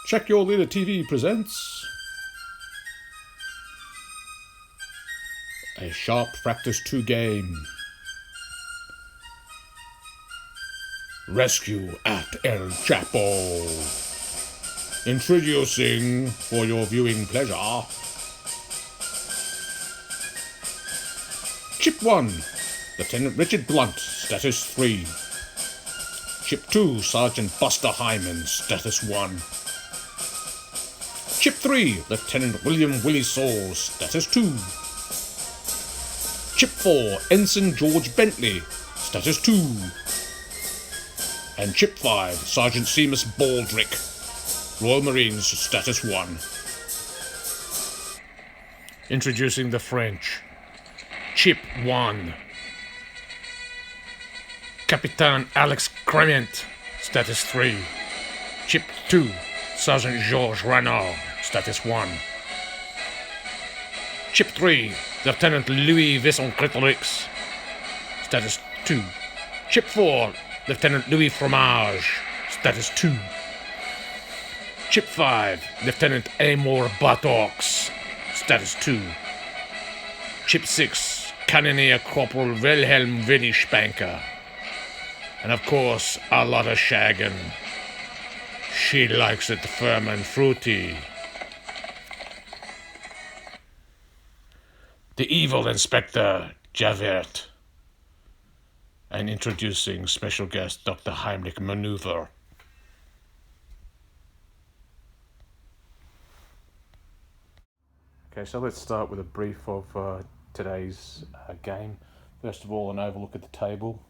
Check Your Leader TV presents a Sharp Practice 2 game. Rescue at El Chappo. Introducing for your viewing pleasure. Chip 1, Lieutenant Richard Blunt, status 3. Chip 2, Sergeant Buster Hyman, status 1. Chip 3, Lieutenant William Willie Saws, status 2. Chip 4, Ensign George Bentley, status 2. And Chip 5, Sergeant Seamus Baldrick, Royal Marines, status 1. Introducing the French. Chip 1, Captain Alex Crement, status 3. Chip 2, Sergeant Georges Renard, status 1. Chip 3, Lieutenant Louis Visson-Critorix, status 2. Chip 4, Lieutenant Louis Fromage, status 2. Chip 5, Lieutenant Amor Batox, status 2. Chip 6, Cannoneer Corporal Wilhelm Willy Spanker. And of course, Alotta Shaggin. She likes it firm and fruity. The evil Inspector Javert. And introducing special guest Dr. Heimlich Maneuver. Okay, so let's start with a brief of today's game. First of all, an overlook at the table.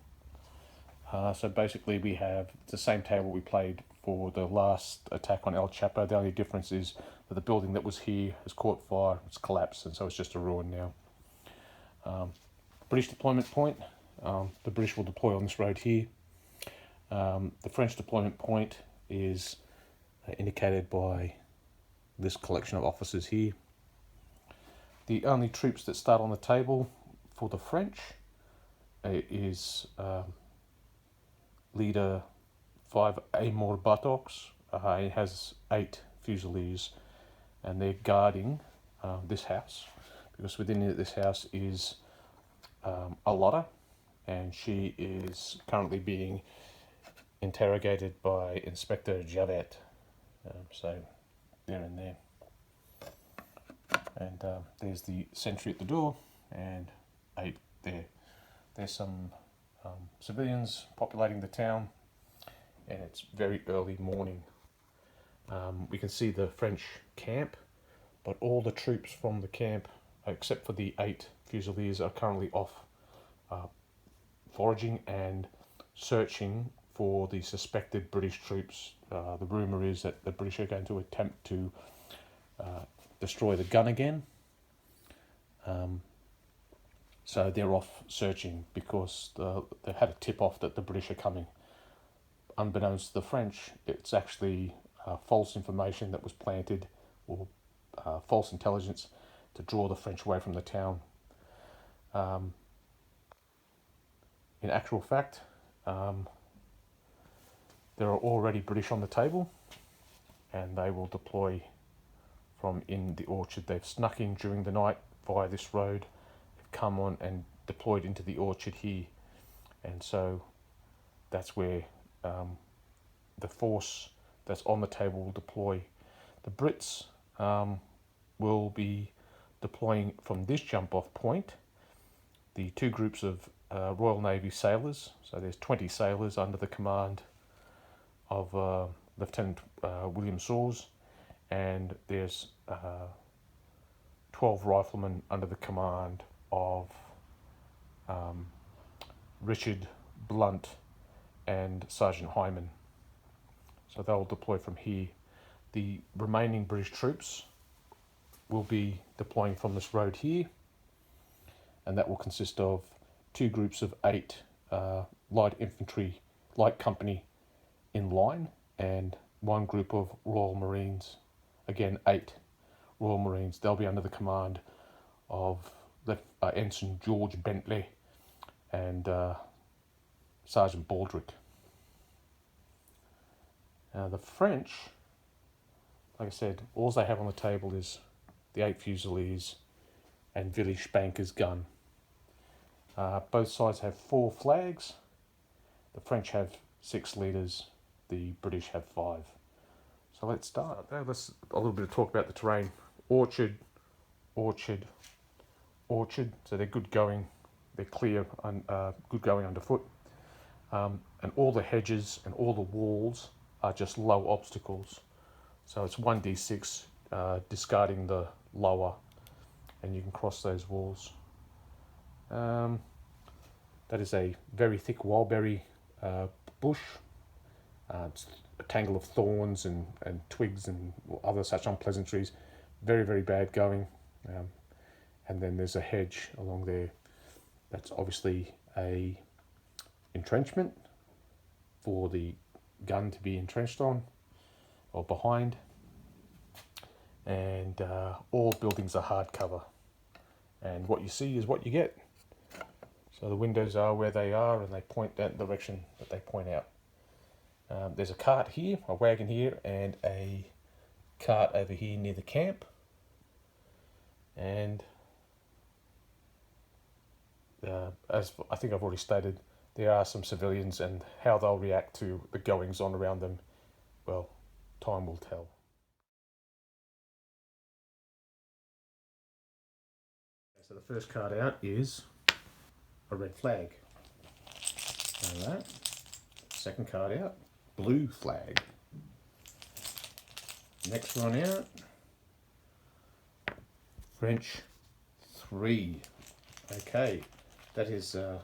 So basically we have the same table we played for the last attack on El Chappo. The only difference is that the building that was here has caught fire, it's collapsed, and so it's just a ruin now. British deployment point. The British will deploy on this road here. The French deployment point is indicated by this collection of officers here. The only troops that start on the table for the French is Leader 5 Amor Batox. He has 8 Fusiliers, and they're guarding this house, because within this house is Alotta, and she is currently being interrogated by Inspector Javert. So they're in there. And there's the sentry at the door, and 8 there. There's some civilians populating the town, and it's very early morning. We can see the French camp, but all the troops from the camp, except for the 8 Fusiliers, are currently off foraging and searching for the suspected British troops. The rumour is that the British are going to attempt to destroy the gun again. So they're off searching because they had a tip-off that the British are coming. Unbeknownst to the French, it's actually false information that was planted, or false intelligence, to draw the French away from the town. In actual fact, there are already British on the table, and they will deploy from in the orchard. They've snuck in during the night via this road, they've come on and deployed into the orchard here, and so that's where the force that's on the table will deploy. The Brits will be deploying from this jump-off point. The 2 groups of Royal Navy sailors, so there's 20 sailors under the command of Lieutenant William Saws, and there's 12 riflemen under the command of Richard Blunt and Sergeant Hyman. So they'll deploy from here. The remaining British troops will be deploying from this road here, and that will consist of 2 groups of 8 light infantry, light company in line, and 1 group of Royal Marines. Again, 8 Royal Marines. They'll be under the command of Ensign George Bentley and Sergeant Baldrick. The French like I said, all they have on the table is the 8 Fusiliers and Willy Spanker's gun. Both sides have 4 flags. The French have 6 leaders. The British have 5. So let's start. Now let's a little bit of talk about the terrain. Orchard, orchard, orchard. So they're good going. They're clear and good going underfoot. And all the hedges and all the walls are just low obstacles. So it's 1d6 discarding the lower, and you can cross those walls. That is a very thick wildberry bush. It's a tangle of thorns and twigs and other such unpleasantries. Very, very bad going. And then there's a hedge along there. That's obviously a entrenchment for the gun to be entrenched on or behind. And all buildings are hardcover. And what you see is what you get. So the windows are where they are, and they point that direction that they point out. There's a cart here, a wagon here, and a cart over here near the camp. And as I think I've already stated, there are some civilians, and how they'll react to the goings on around them, well, time will tell. So the first card out is a red flag. Alright. Second card out, blue flag. Next one out, French 3. Okay, that is no,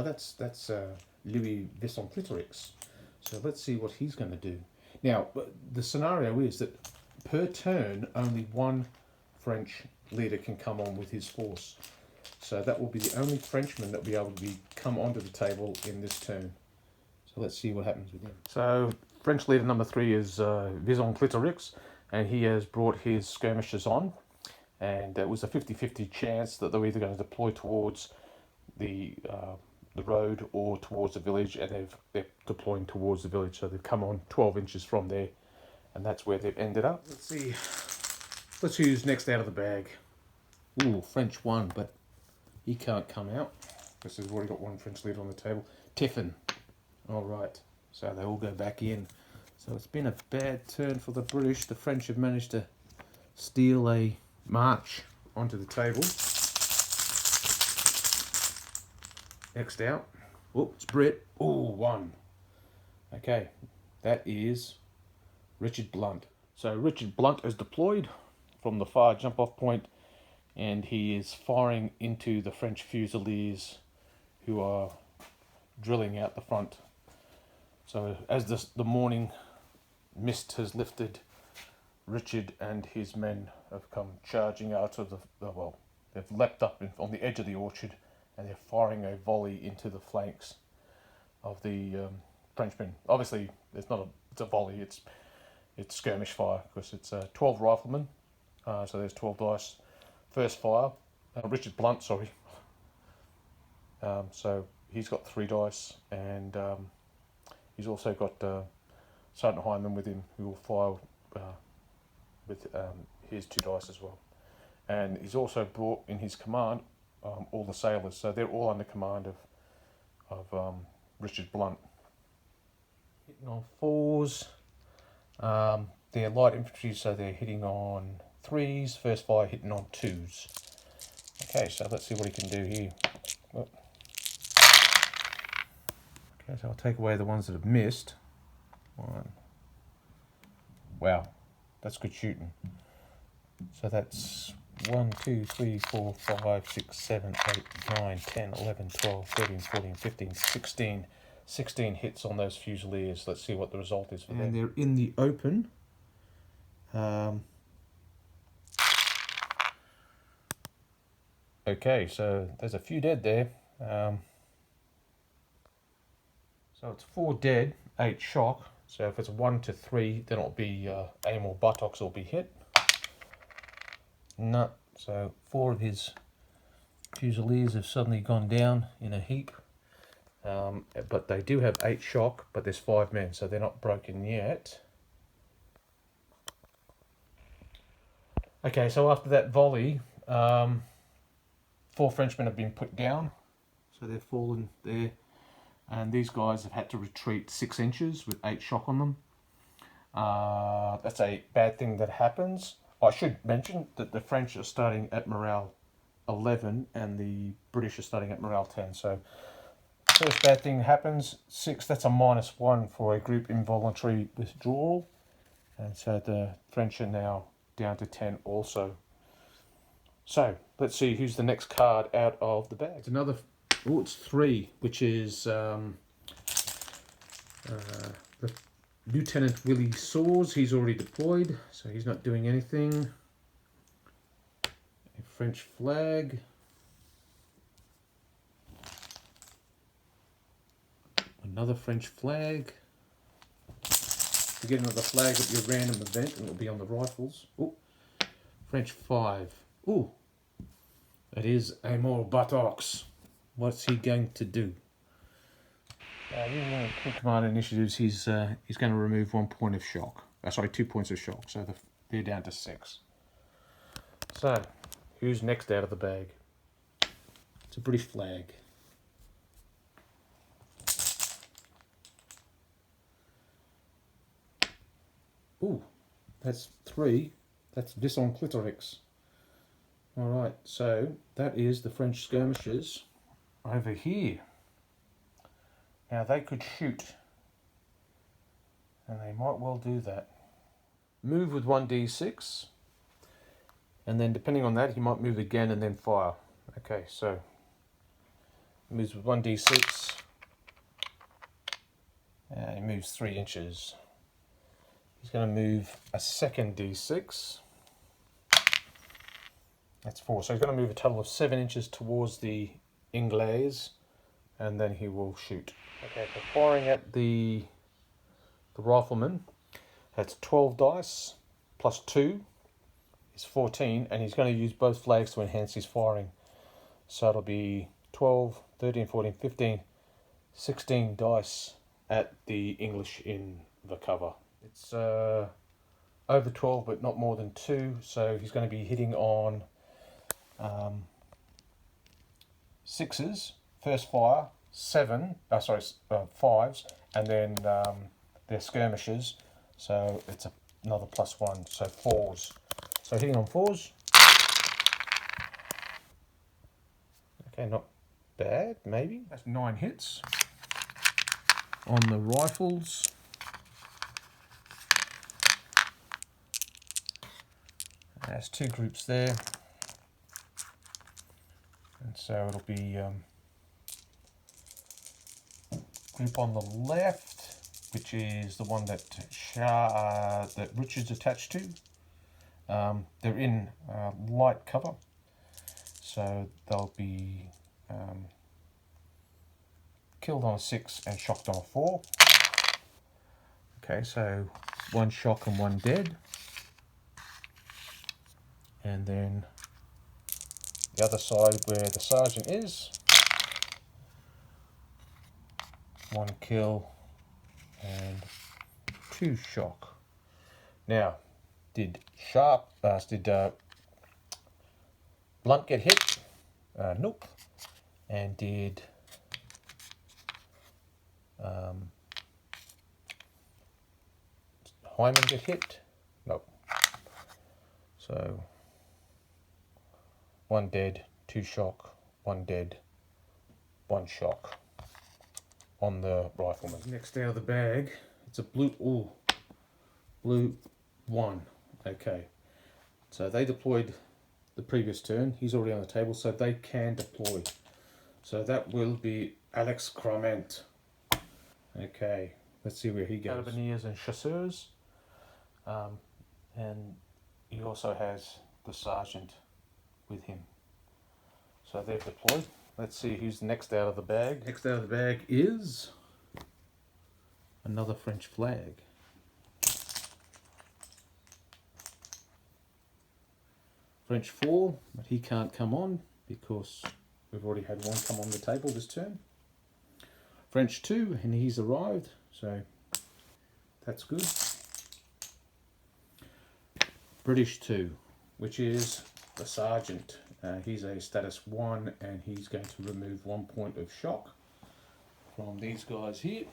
that's Louis Visson-Clitorix. So let's see what he's going to do. Now, the scenario is that per turn, only one French leader can come on with his force. So that will be the only Frenchman that will be able to come onto the table in this turn. So let's see what happens with him. So French leader number 3 is Visson-Clitorix, and he has brought his skirmishers on. And it was a 50-50 chance that they're either going to deploy towards the road or towards the village, and they're deploying towards the village. So they've come on 12 inches from there, and that's where they've ended up. Let's see. Let's see who's next out of the bag. Ooh, French 1, but he can't come out because we've already got one French leader on the table. Tiffin. All right. So they all go back in. So it's been a bad turn for the British. The French have managed to steal a march onto the table. Next out. Oh, it's Brit. Oh, 1. Okay. That is Richard Blunt. So Richard Blunt is deployed from the far jump-off point, and he is firing into the French Fusiliers who are drilling out the front. So as the morning mist has lifted, Richard and his men have come charging out of they've leapt up on the edge of the orchard, and they're firing a volley into the flanks of the Frenchmen. Obviously, it's a volley, it's skirmish fire, because it's 12 riflemen, so there's 12 dice. First fire, Richard Blunt, sorry. So he's got 3 dice, and he's also got Sergeant Hyman with him, who will fire with his 2 dice as well. And he's also brought in his command all the sailors, so they're all under command of Richard Blunt. Hitting on 4s. They're light infantry, so they're hitting on 3s. First fire hitting on 2s. Okay, so let's see what he can do here. Oh. Okay, so I'll take away the ones that have missed. 1. Wow, that's good shooting. So that's 1, 2, 3, 4, 5, 6, 7, 8, 9, 10, 11, 12, 13, 14, 15, 16. 16 hits on those Fusiliers. Let's see what the result is for them. And they're in the open. Okay, so there's a few dead there. So it's 4 dead, 8 shock. So if it's 1 to 3, then it'll be aim or buttocks will be hit. No, so 4 of his Fusiliers have suddenly gone down in a heap. But they do have 8 shock, but there's 5 men, so they're not broken yet. Okay, so after that volley, 4 Frenchmen have been put down. So they've fallen there. And these guys have had to retreat 6 inches with 8 shock on them. That's a bad thing that happens. I should mention that the French are starting at morale 11 and the British are starting at morale 10. So first bad thing happens, 6, that's a -1 for a group involuntary withdrawal. And so the French are now down to 10 also. So let's see who's the next card out of the bag. It's another, oh, it's 3, which is the Lieutenant Willie Saws. He's already deployed, so he's not doing anything. A French flag. Another French flag. You get another flag at your random event and it'll be on the rifles. Ooh. French 5. Ooh. It is Amor Buttocks. What's he going to do? Using quick command initiatives, he's going to remove 1 point of shock. Sorry, 2 points of shock. So they're down to 6. So, who's next out of the bag? It's a British flag. Ooh, that's 3. That's Disson Clitorix. Alright, so that is the French skirmishers over here. Now they could shoot, and they might well do that. Move with 1d6, and then depending on that, he might move again and then fire. Okay, so moves with 1d6, and he moves 3 inches. He's going to move a second d6. That's 4. So he's going to move a total of 7 inches towards the Ingles, and then he will shoot. Okay, so firing at the rifleman, that's 12 dice plus 2 is 14, and he's going to use both flags to enhance his firing. So it'll be 12, 13, 14, 15, 16 dice at the English in the cover. It's over 12, but not more than 2, so he's going to be hitting on 6s, first fire, 5s, and then they're skirmishers, so it's another +1, so 4s. So hitting on 4s. Okay, not bad, maybe. That's 9 hits on the rifles. There's 2 groups there. And so it'll be group on the left, which is the one that that Richard's attached to. They're in light cover, so they'll be killed on a 6 and shocked on a 4. Okay, so 1 shock and 1 dead. And then the other side where the sergeant is, 1 kill and 2 shock. Now, did Blunt get hit? Nope. And did Hyman get hit? Nope. So 1 dead, 2 shock, 1 dead, 1 shock on the rifleman. Next out of the bag, it's a blue 1. Okay, so they deployed the previous turn. He's already on the table, so they can deploy. So that will be Alex Crement. Okay, let's see where he goes. Carabiniers and chasseurs, and he also has the sergeant with him. So they've deployed. Let's see who's next out of the bag. Next out of the bag is another French flag. French 4, but he can't come on because we've already had 1 come on the table this turn. French 2, and he's arrived, so that's good. British 2, which is the sergeant. He's a status 1 and he's going to remove 1 point of shock from these guys here.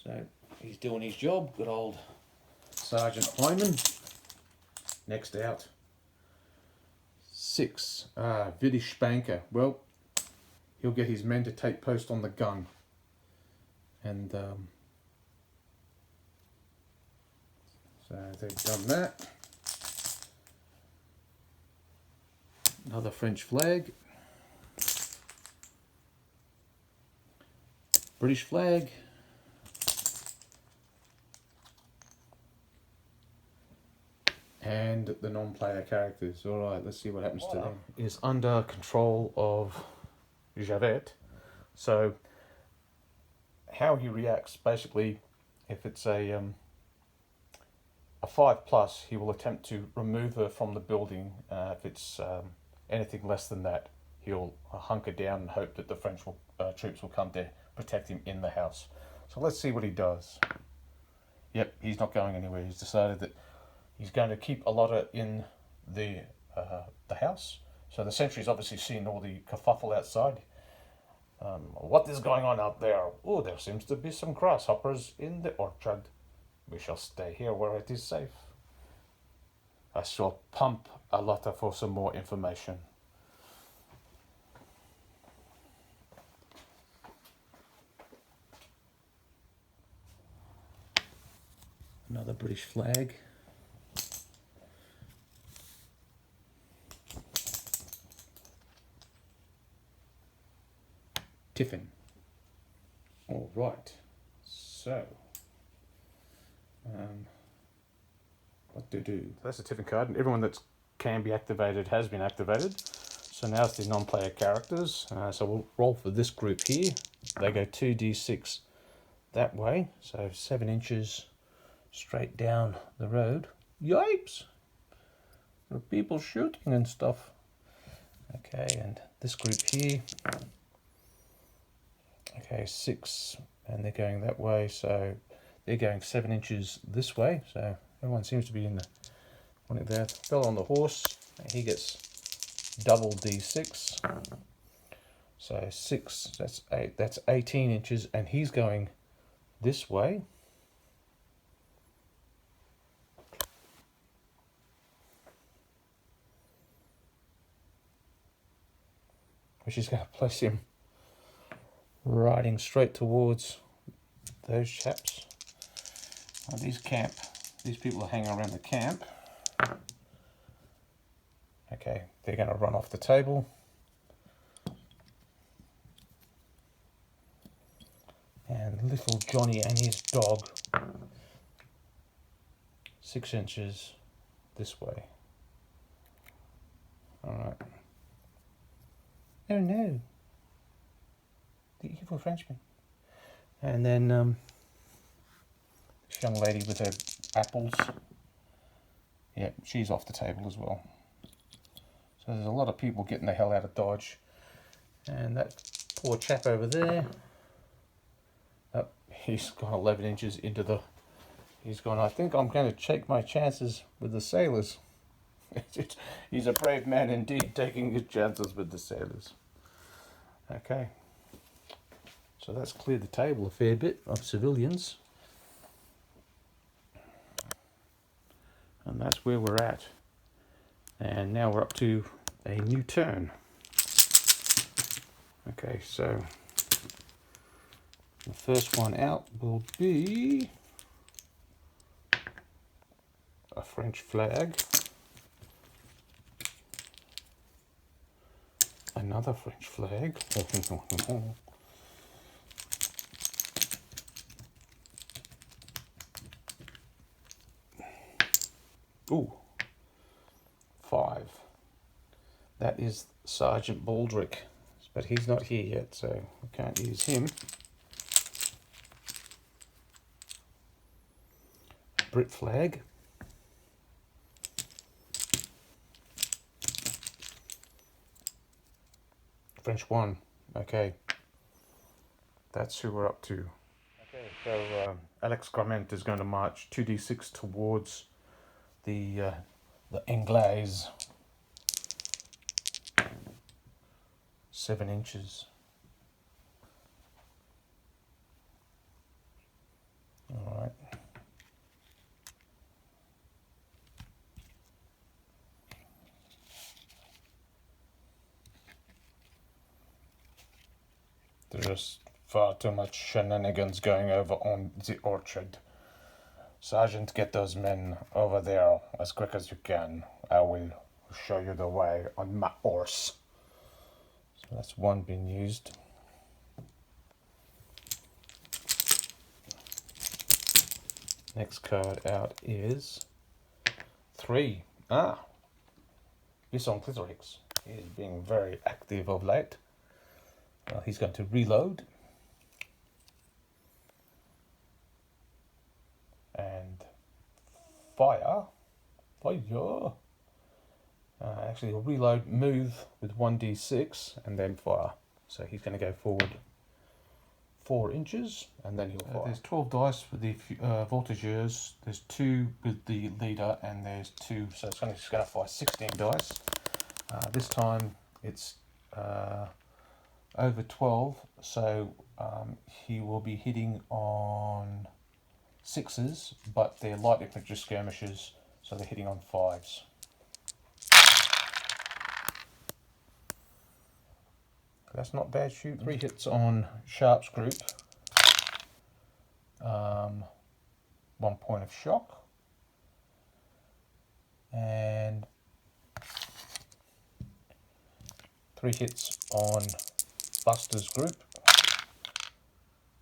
So he's doing his job, good old Sergeant Hyman. Next out. 6, Viddy Spanker. Well, he'll get his men to take post on the gun. And so they've done that. Another French flag. British flag. And the non-player characters. Alright, let's see what happens to them. Is under control of Javette. So how he reacts, basically, if it's a 5+, he will attempt to remove her from the building. If it's anything less than that, he'll hunker down and hope that the French troops will come to protect him in the house. So let's see what he does. Yep, he's not going anywhere. He's decided that he's going to keep Alotta in the house. So the sentry's obviously seen all the kerfuffle outside. What is going on out there? Oh, there seems to be some grasshoppers in the orchard. We shall stay here where it is safe. I shall pump Alotta for some more information. Another British flag. Tiffin. All right. So, what to do? So that's a Tiffin card, and everyone that can be activated has been activated. So now it's the non-player characters. So we'll roll for this group here. They go 2d6 that way, so 7 inches straight down the road. Yipes! There are people shooting and stuff. Okay, and this group here. Okay, 6, and they're going that way, so they're going 7 inches this way. So everyone seems to be in the one of that. Fell on the horse, and he gets double d6. So 6, that's 8, that's 18 inches, and he's going this way. Which is going to place him riding straight towards those chaps. Now these people are hanging around the camp. Okay, they're going to run off the table. And little Johnny and his dog, 6 inches this way. Alright. Oh no. The evil Frenchman. And then this young lady with her apples. Yeah, she's off the table as well. So there's a lot of people getting the hell out of Dodge. And that poor chap over there. He's gone 11 inches into the... He's gone, I think I'm going to take my chances with the sailors. He's a brave man indeed, taking his chances with the sailors. Okay. So that's cleared the table a fair bit of civilians. And that's where we're at. And now we're up to a new turn. Okay, so the first one out will be a French flag. Another French flag. Ooh, 5. That is Sergeant Baldrick, but he's not here yet, so I can't use him. Brit flag. French 1. Okay. That's who we're up to. Okay, so Alex Grament is going to march 2d6 towards the Anglaise. 7 inches. All right. There's far too much shenanigans going over on the orchard. Sergeant, get those men over there as quick as you can. I will show you the way on my horse. So that's one being used. Next card out is 3. This on Clitorix. He is being very active of late. He's going to reload. And fire. Actually, he'll reload, move with 1d6, and then fire. So he's going to go forward 4 inches, and then he'll fire. There's 12 dice for the voltigeurs. There's 2 with the leader, and there's 2. So it's just going to fire 16 dice. This time it's over 12, so he will be hitting on 6s, but they're light infantry skirmishers, so they're hitting on 5s. That's not bad shooting. 3 hits on Sharp's group. 1 point of shock. And 3 hits on Buster's group.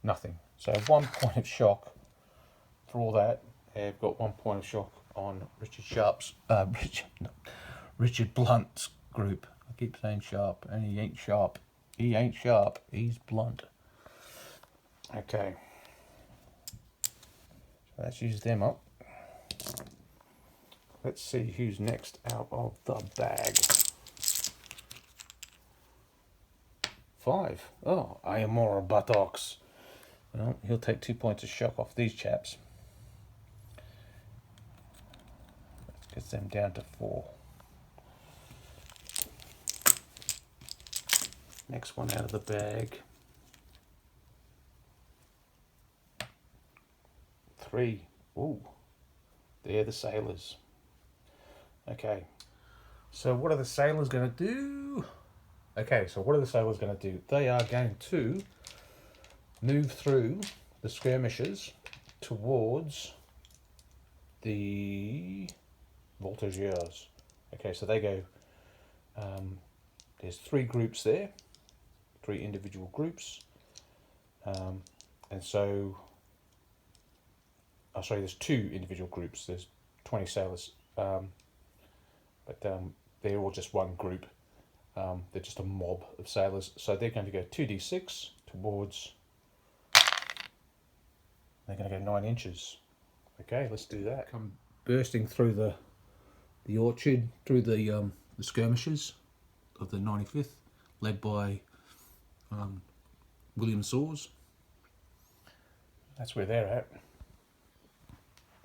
Nothing. So 1 point of shock for all that. I've got 1 point of shock on Richard Blunt's group. I keep saying Sharp, and he ain't sharp. He ain't sharp, he's blunt. Okay. So let's use them up. Let's see who's next out of the bag. 5. Oh, Iamora buttocks. Well, he'll take 2 points of shock off these chaps. Gets them down to 4. Next one out of the bag. 3. Ooh, they're the sailors. Okay, so what are the sailors going to do? Okay, so what are the sailors going to do? They are going to move through the skirmishers towards the voltigeurs. Okay, so they go, there's 3 groups there, 3 individual groups, and so, there's 2 individual groups. There's 20 sailors, but they're all just one group. They're just a mob of sailors, so they're going to go 2d6 towards. They're going to go 9 inches. Okay, let's do that. Come bursting through the orchard, through the skirmishers of the 95th, led by William Saws. That's where they're at.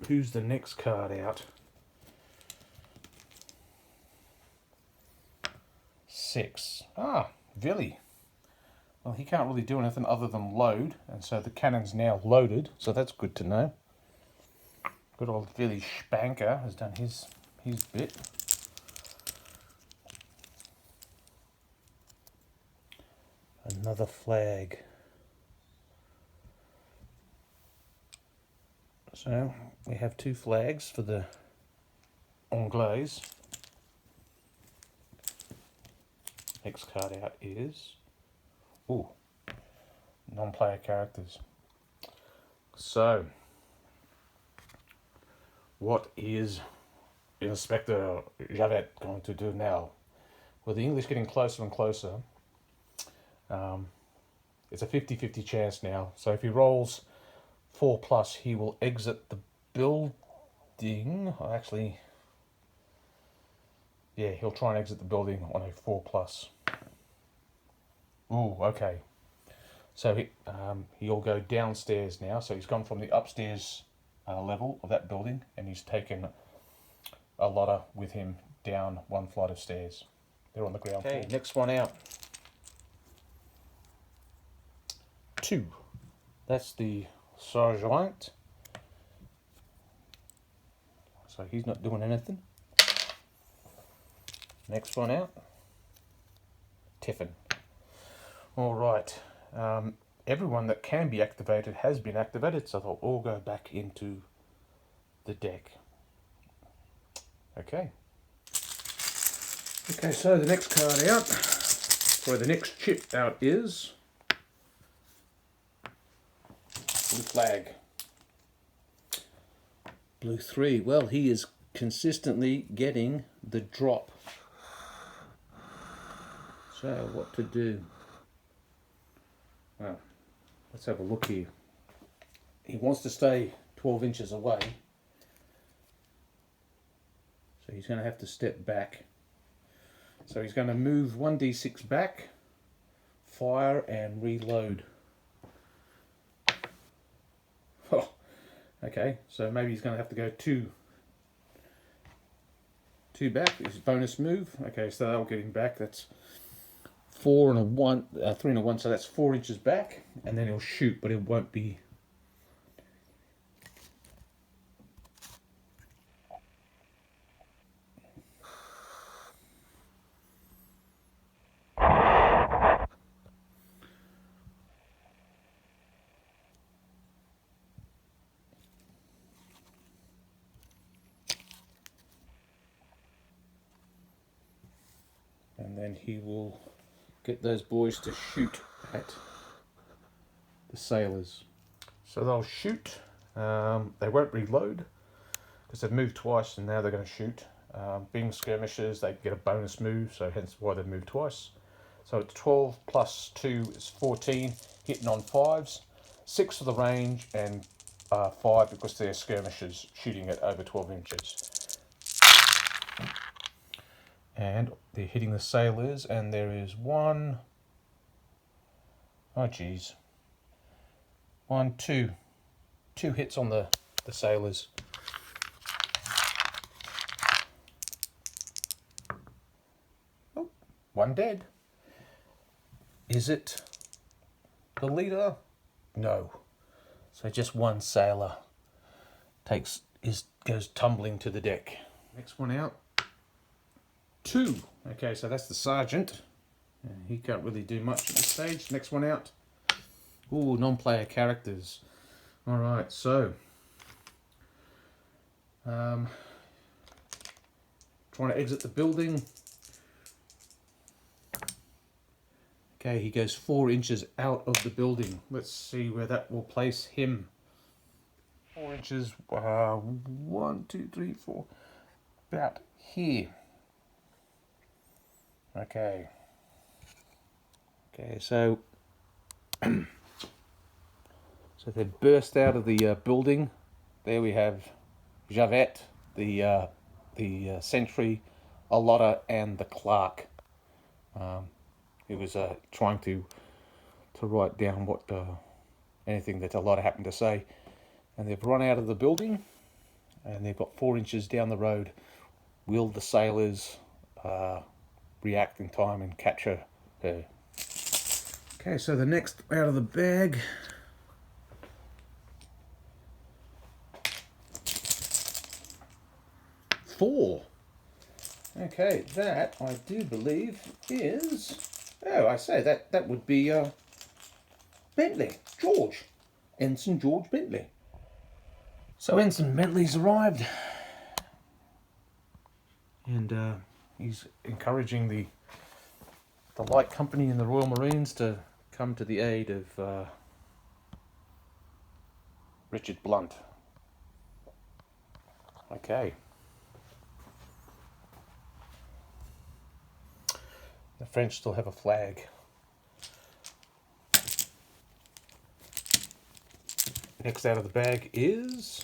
Who's the next card out? 6. Villy. Well, he can't really do anything other than load, and so the cannon's now loaded, so that's good to know. Good old Villy Spanker has done his bit. Another flag. So we have 2 flags for the Anglaise. Next card out is non-player characters. So what is Inspector Javette going to do now? With the English getting closer and closer, it's a 50-50 chance now. So if he rolls 4+, he will exit the building. He'll try and exit the building on a 4+. Ooh, okay. So he'll go downstairs now. So he's gone from the upstairs level of that building, and he's taken Alotta with him down one flight of stairs. They're on the ground floor. Next one out. 2. That's the sergeant. So he's not doing anything. Next one out. Tiffin. All right. Everyone that can be activated has been activated, so they'll all go back into the deck. Okay. Okay, so the next card out, the next chip out is Blue Flag. Blue 3. Well, he is consistently getting the drop. So, what to do? Well, let's have a look here. He wants to stay 12 inches away. So he's going to have to step back. So he's going to move 1d6 back, fire and reload. Oh, okay, so maybe he's going to have to go two back. His bonus move. Okay, so that'll get him back. That's 4 and a 1, 3 and a 1, so that's 4 inches back, and then he'll shoot, but it won't be. And then he will get those boys to shoot at the sailors. So they'll shoot. They won't reload because they've moved twice and now they're going to shoot. Being skirmishers, they get a bonus move, so hence why they've moved twice. So it's 12 plus 2 is 14, hitting on 5s, 6 for the range, and 5 because they're skirmishers shooting at over 12 inches. And they're hitting the sailors, and there is 1, oh geez, 1, 2 hits on the sailors. Oh, 1 dead. Is it the leader? No. So just 1 sailor goes tumbling to the deck. Next one out. 2. Okay, so that's the sergeant. He can't really do much at this stage. Next one out. Ooh, non-player characters. All right, so trying to exit the building. Okay, he goes 4 inches out of the building. Let's see where that will place him. 4 inches. 1, 2, 3, 4. About here. Okay. Okay, so so they burst out of the building. There we have Javette, the sentry, Alotta, and the clerk. He was trying to write down what anything that Alotta happened to say, and they've run out of the building, and they've got 4 inches down the road. Will the sailors react in time and capture her? Okay, so the next out of the bag. Four. Okay, that I do believe is. Oh, I say that would be Bentley, George, Ensign George Bentley. So Ensign Bentley's arrived, and he's encouraging the light company in the Royal Marines to come to the aid of Richard Blunt. Okay. The French still have a flag. Next out of the bag is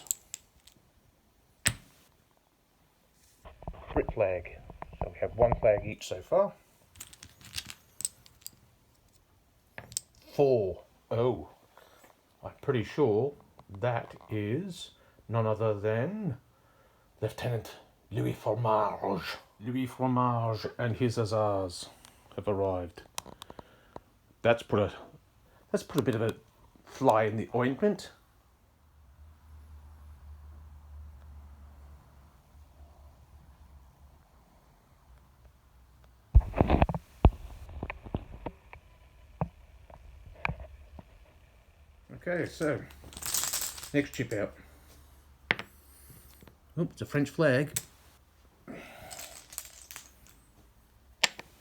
Brit flag. So we have 1 flag each so far. 4. Oh, I'm pretty sure that is none other than Lieutenant Louis Fromage. Louis Fromage and his Azars have arrived. That's put a bit of a fly in the ointment. Okay, so next chip out. Oh, it's a French flag. And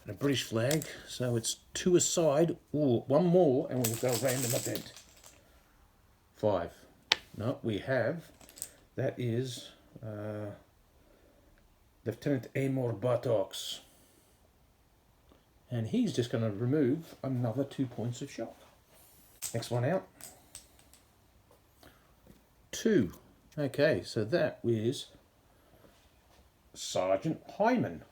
a British flag, so it's 2 aside. Ooh, 1 more and we'll go random event. 5. No, we have. That is Lieutenant Amor Bartox. And he's just going to remove another 2 points of shock. Next one out. 2. Okay, so that is Sergeant Hyman.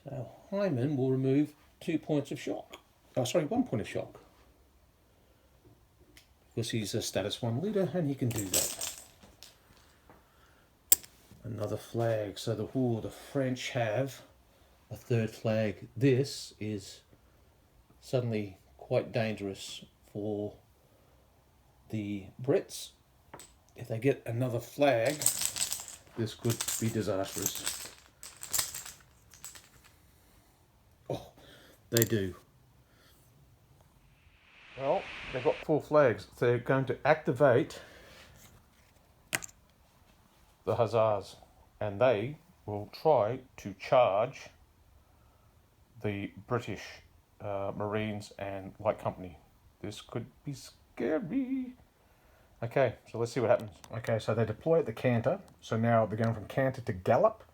So Hyman will remove 2 points of shock. Oh, sorry, 1 point of shock. Because he's a status 1 leader and he can do that. Another flag. So the French have a 3rd flag. This is suddenly quite dangerous for the Brits. If they get another flag, this could be disastrous. Oh, they do. Well, they've got 4 flags. They're going to activate the Hussars, and they will try to charge the British Marines and Light Company. This could be scary. Okay, so let's see what happens. Okay, so they deploy at the canter. So now they're going from canter to gallop.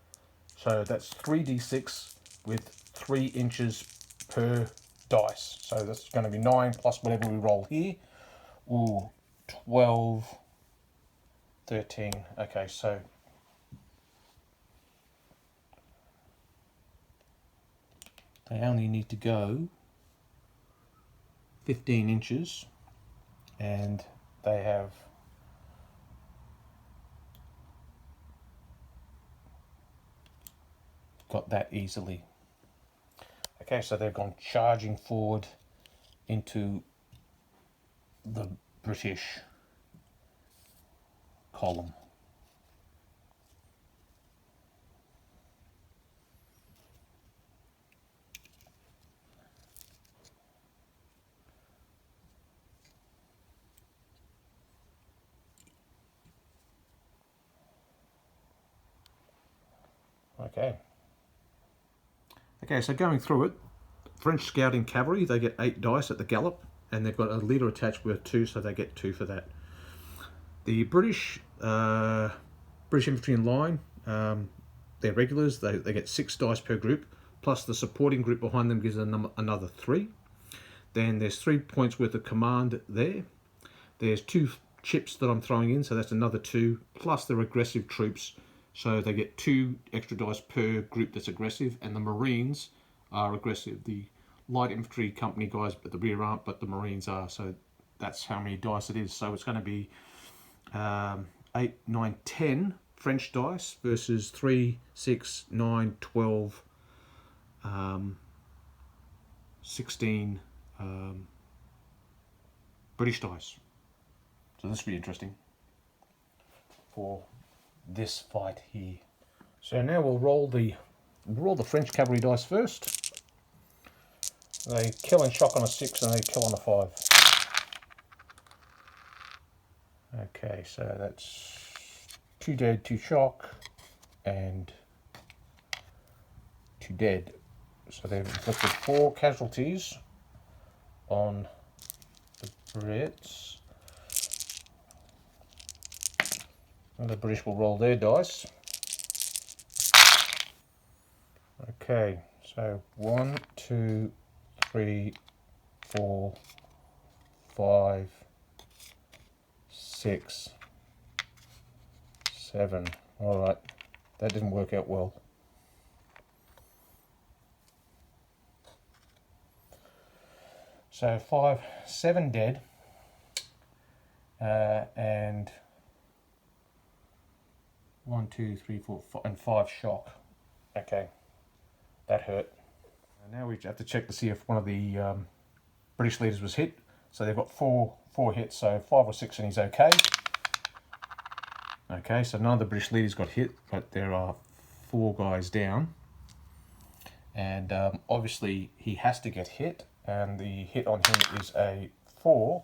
So that's 3d6 with 3 inches per dice. So that's going to be 9 plus whatever we roll here. Ooh, 12, 13. Okay, so they only need to go 15 inches and they have got that easily. Okay, so they've gone charging forward into the British column. Okay, so going through it, French scouting cavalry, they get 8 dice at the gallop, and they've got a leader attached with 2, so they get 2 for that. The British infantry in line, they're regulars, they get 6 dice per group, plus the supporting group behind them gives them another 3. Then there's 3 points worth of command there. There's 2 chips that I'm throwing in, so that's another 2, plus their aggressive troops. So they get 2 extra dice per group that's aggressive, and the Marines are aggressive. The light infantry company guys at the rear aren't, but the Marines are. So that's how many dice it is. So it's going to be 8, 9, 10 French dice versus 3, 6, 9, 12, 16 British dice. So this will be interesting for this fight here. So now we'll roll the French cavalry dice first. They kill and shock on a 6 and they kill on a 5. Okay, so that's 2 dead, 2 shock, and 2 dead. So they've inflicted 4 casualties on the Brits. And the British will roll their dice. Okay, so 1, 2, 3, 4, 5, 6, 7. All right, that didn't work out well. So 7 dead, and 1, 2, 3, 4, 5, and 5 shock. Okay, that hurt. And now we have to check to see if one of the British leaders was hit. So they've got four hits, so 5 or 6 and he's okay. Okay, so none of the British leaders got hit, but there are 4 guys down. And obviously he has to get hit, and the hit on him is a 4,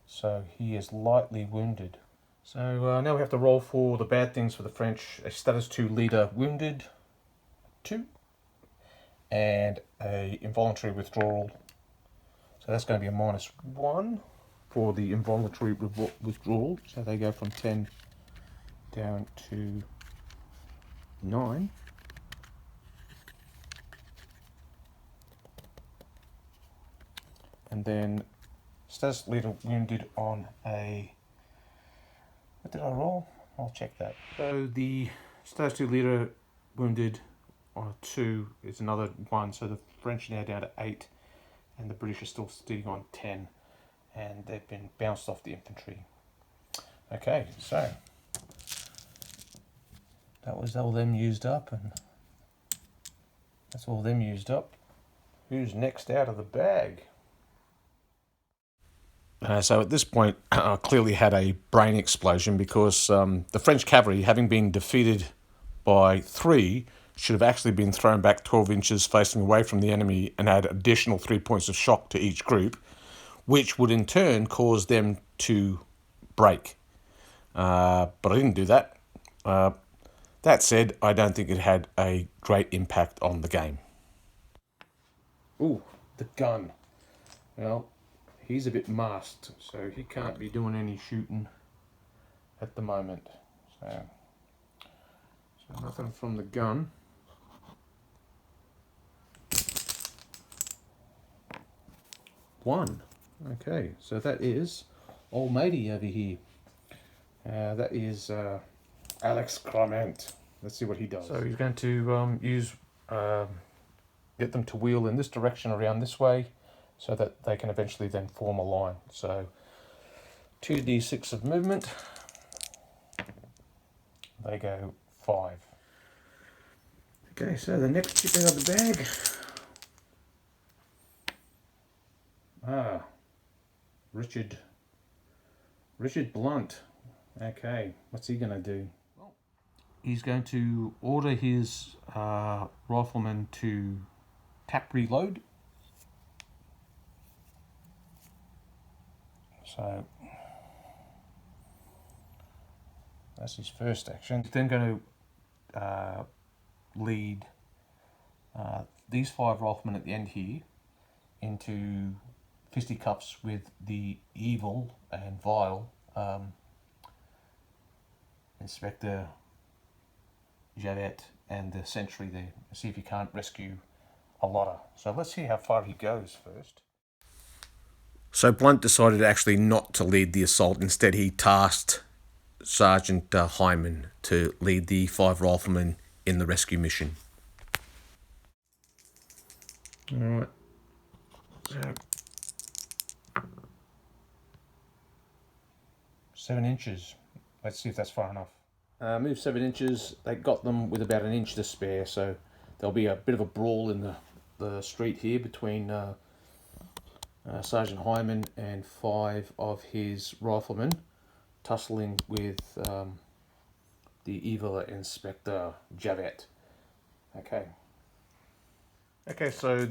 so he is lightly wounded. So now we have to roll for the bad things for the French. A status 2 leader wounded, 2, and a involuntary withdrawal. So that's going to be a -1 for the involuntary withdrawal. So they go from 10 down to 9. And then status leader wounded on a... What did I roll? I'll check that. So the status 2 leader wounded on a 2 is another 1. So the French are now down to 8, and the British are still sitting on 10, and they've been bounced off the infantry. Okay, so that was all them used up, and that's all them used up. Who's next out of the bag? So at this point, I clearly had a brain explosion because the French cavalry, having been defeated by 3, should have actually been thrown back 12 inches facing away from the enemy and add additional 3 points of shock to each group, which would in turn cause them to break. But I didn't do that. That said, I don't think it had a great impact on the game. Ooh, the gun. Well, he's a bit masked, so he can't be doing any shooting at the moment. So nothing from the gun. One. Okay, so that is old matey over here. That is Alex Clement. Let's see what he does. So he's going to get them to wheel in this direction around this way, so that they can eventually then form a line. So 2d6 of movement. They go 5. Okay, so the next chip out of the bag. Richard Blunt. Okay, what's he gonna do? Well, he's going to order his rifleman to tap reload. So that's his first action. He's then going to lead these 5 riflemen at the end here into fisticuffs with the evil and vile Inspector Javette and the sentry there. See if he can't rescue Alotta. So let's see how far he goes first. So Blunt decided actually not to lead the assault. Instead, he tasked Sergeant Hyman to lead the 5 riflemen in the rescue mission. Alright. So 7 inches. Let's see if that's far enough. Move 7 inches. They got them with about 1 inch to spare, so there'll be a bit of a brawl in the street here between Sergeant Hyman and 5 of his riflemen, tussling with the evil Inspector Javette. Okay. Okay, so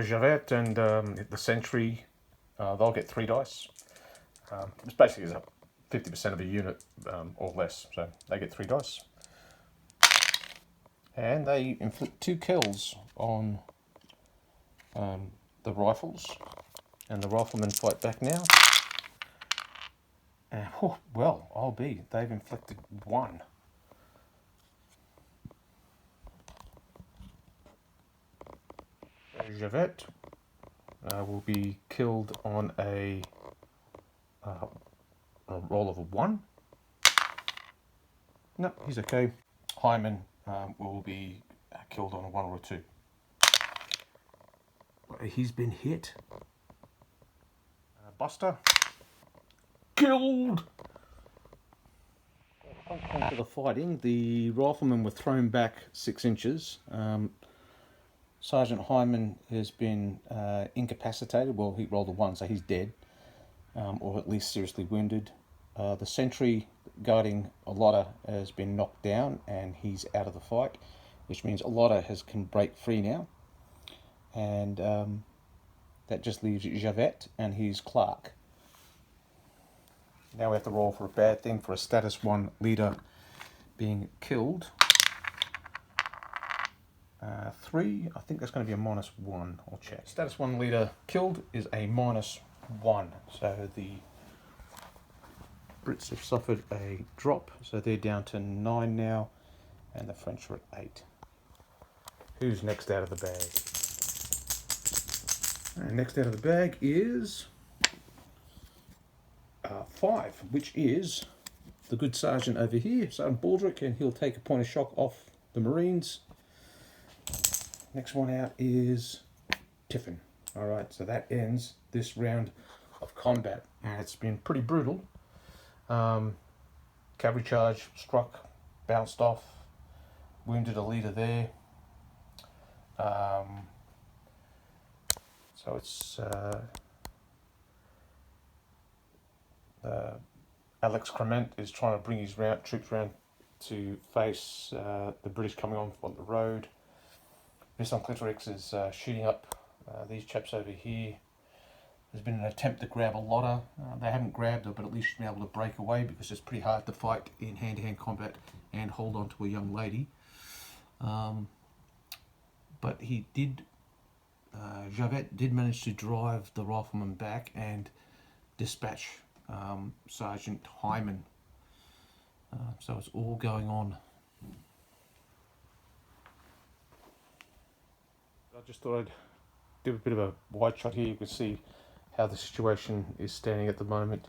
Javette and the sentry, they'll get 3 dice. It's basically 50% of a unit or less, so they get 3 dice. And they inflict 2 kills on the rifles, and the riflemen fight back now. And well, I'll be. They've inflicted 1. Javette will be killed on a roll of a 1. No, he's okay. Hyman will be killed on a 1 or a 2. He's been hit. Buster killed. On to the fighting, the riflemen were thrown back 6 inches. Sergeant Hyman has been incapacitated. Well, he rolled a 1, so he's dead, or at least seriously wounded. The sentry guarding Alotta has been knocked down and he's out of the fight, which means Alotta can break free now. And that just leaves Javette and his clerk. Now we have to roll for a bad thing for a status 1 leader being killed. 3, I think that's going to be a -1. I'll check. Status 1 leader killed is a -1. So the Brits have suffered a drop, so they're down to 9 now, and the French are at 8. Who's next out of the bag? And next out of the bag is 5, which is the good sergeant over here, Sergeant Baldrick, and he'll take a point of shock off the Marines. Next one out is Tiffin. Alright, so that ends this round of combat, and it's been pretty brutal. Cavalry charge, struck, bounced off, wounded a leader there. So it's Alex Crement is trying to bring his troops round to face the British coming on the road. Vincent Clitorix is shooting up these chaps over here. There's been an attempt to grab Alotta. They haven't grabbed her, but at least she's been able to break away, because it's pretty hard to fight in hand-to-hand combat and hold on to a young lady. But he did, Javette did manage to drive the rifleman back and dispatch Sergeant Hyman. So it's all going on. I just thought I'd do a bit of a wide shot here. You can see how the situation is standing at the moment.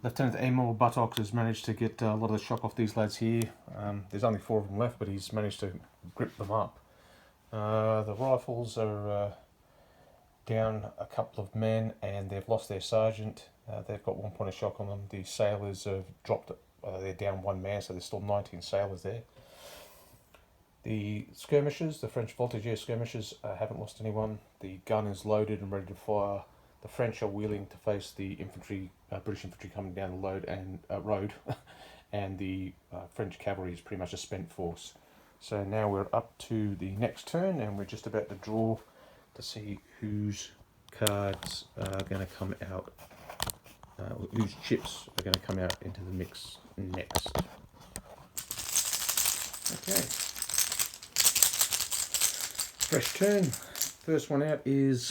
Lieutenant Amor Buttocks has managed to get a lot of the shock off these lads here. There's only 4 of them left, but he's managed to grip them up. The rifles are down a couple of men, and they've lost their sergeant. They've got 1 point of shock on them. The sailors have dropped, they're down 1 man, so there's still 19 sailors there. The skirmishers, the French voltigeur skirmishers, haven't lost anyone. The gun is loaded and ready to fire. The French are wheeling to face the infantry, British infantry coming down the road, and the French cavalry is pretty much a spent force. So now we're up to the next turn, and we're just about to draw to see whose cards are going to come out, whose chips are going to come out into the mix next. Okay. Fresh turn. First one out is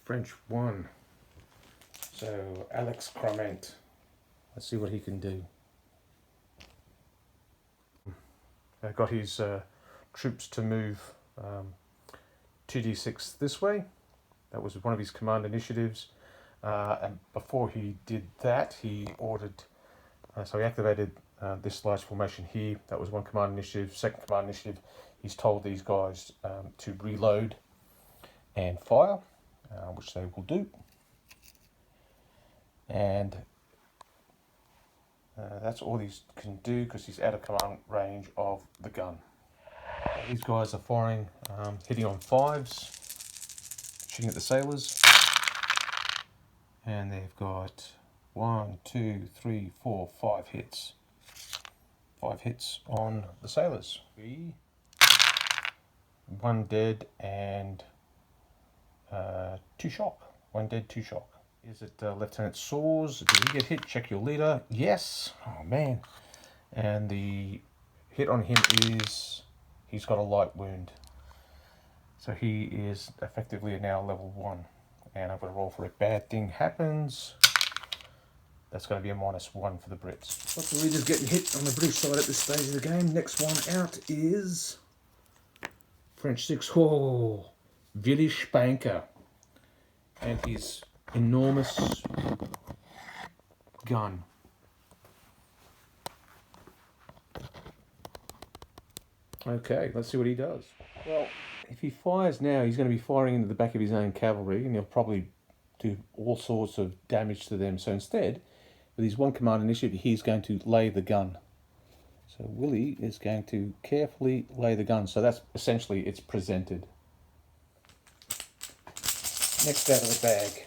French 1. So Alex Crement. Let's see what he can do. Got his troops to move 2d6 this way. That was one of his command initiatives. And before he did that, he ordered, so he activated this large formation here. That was one command initiative. Second command initiative, he's told these guys to reload and fire, which they will do. And that's all he can do, because he's out of command range of the gun. These guys are firing, hitting on 5s, shooting at the sailors. And they've got 1, 2, 3, 4, 5 hits. 5 hits on the sailors. 1 dead and 2 shock. 1 dead, 2 shock. Is it Lieutenant Saws? Did he get hit? Check your leader. Yes. Oh man. And the hit on him is, he's got a light wound. So he is effectively now level 1. And I'm going to roll for a bad thing happens. That's going to be a -1 for the Brits. Lots of leaders getting hit on the British side at this stage of the game. Next one out is French 6. Willy Spanker. And his enormous gun. Okay, let's see what he does. Well, if he fires now, he's going to be firing into the back of his own cavalry, and he'll probably do all sorts of damage to them. So instead, with his one command initiative, he's going to lay the gun. So Willie is going to carefully lay the gun. So that's essentially it's presented. Next out of the bag.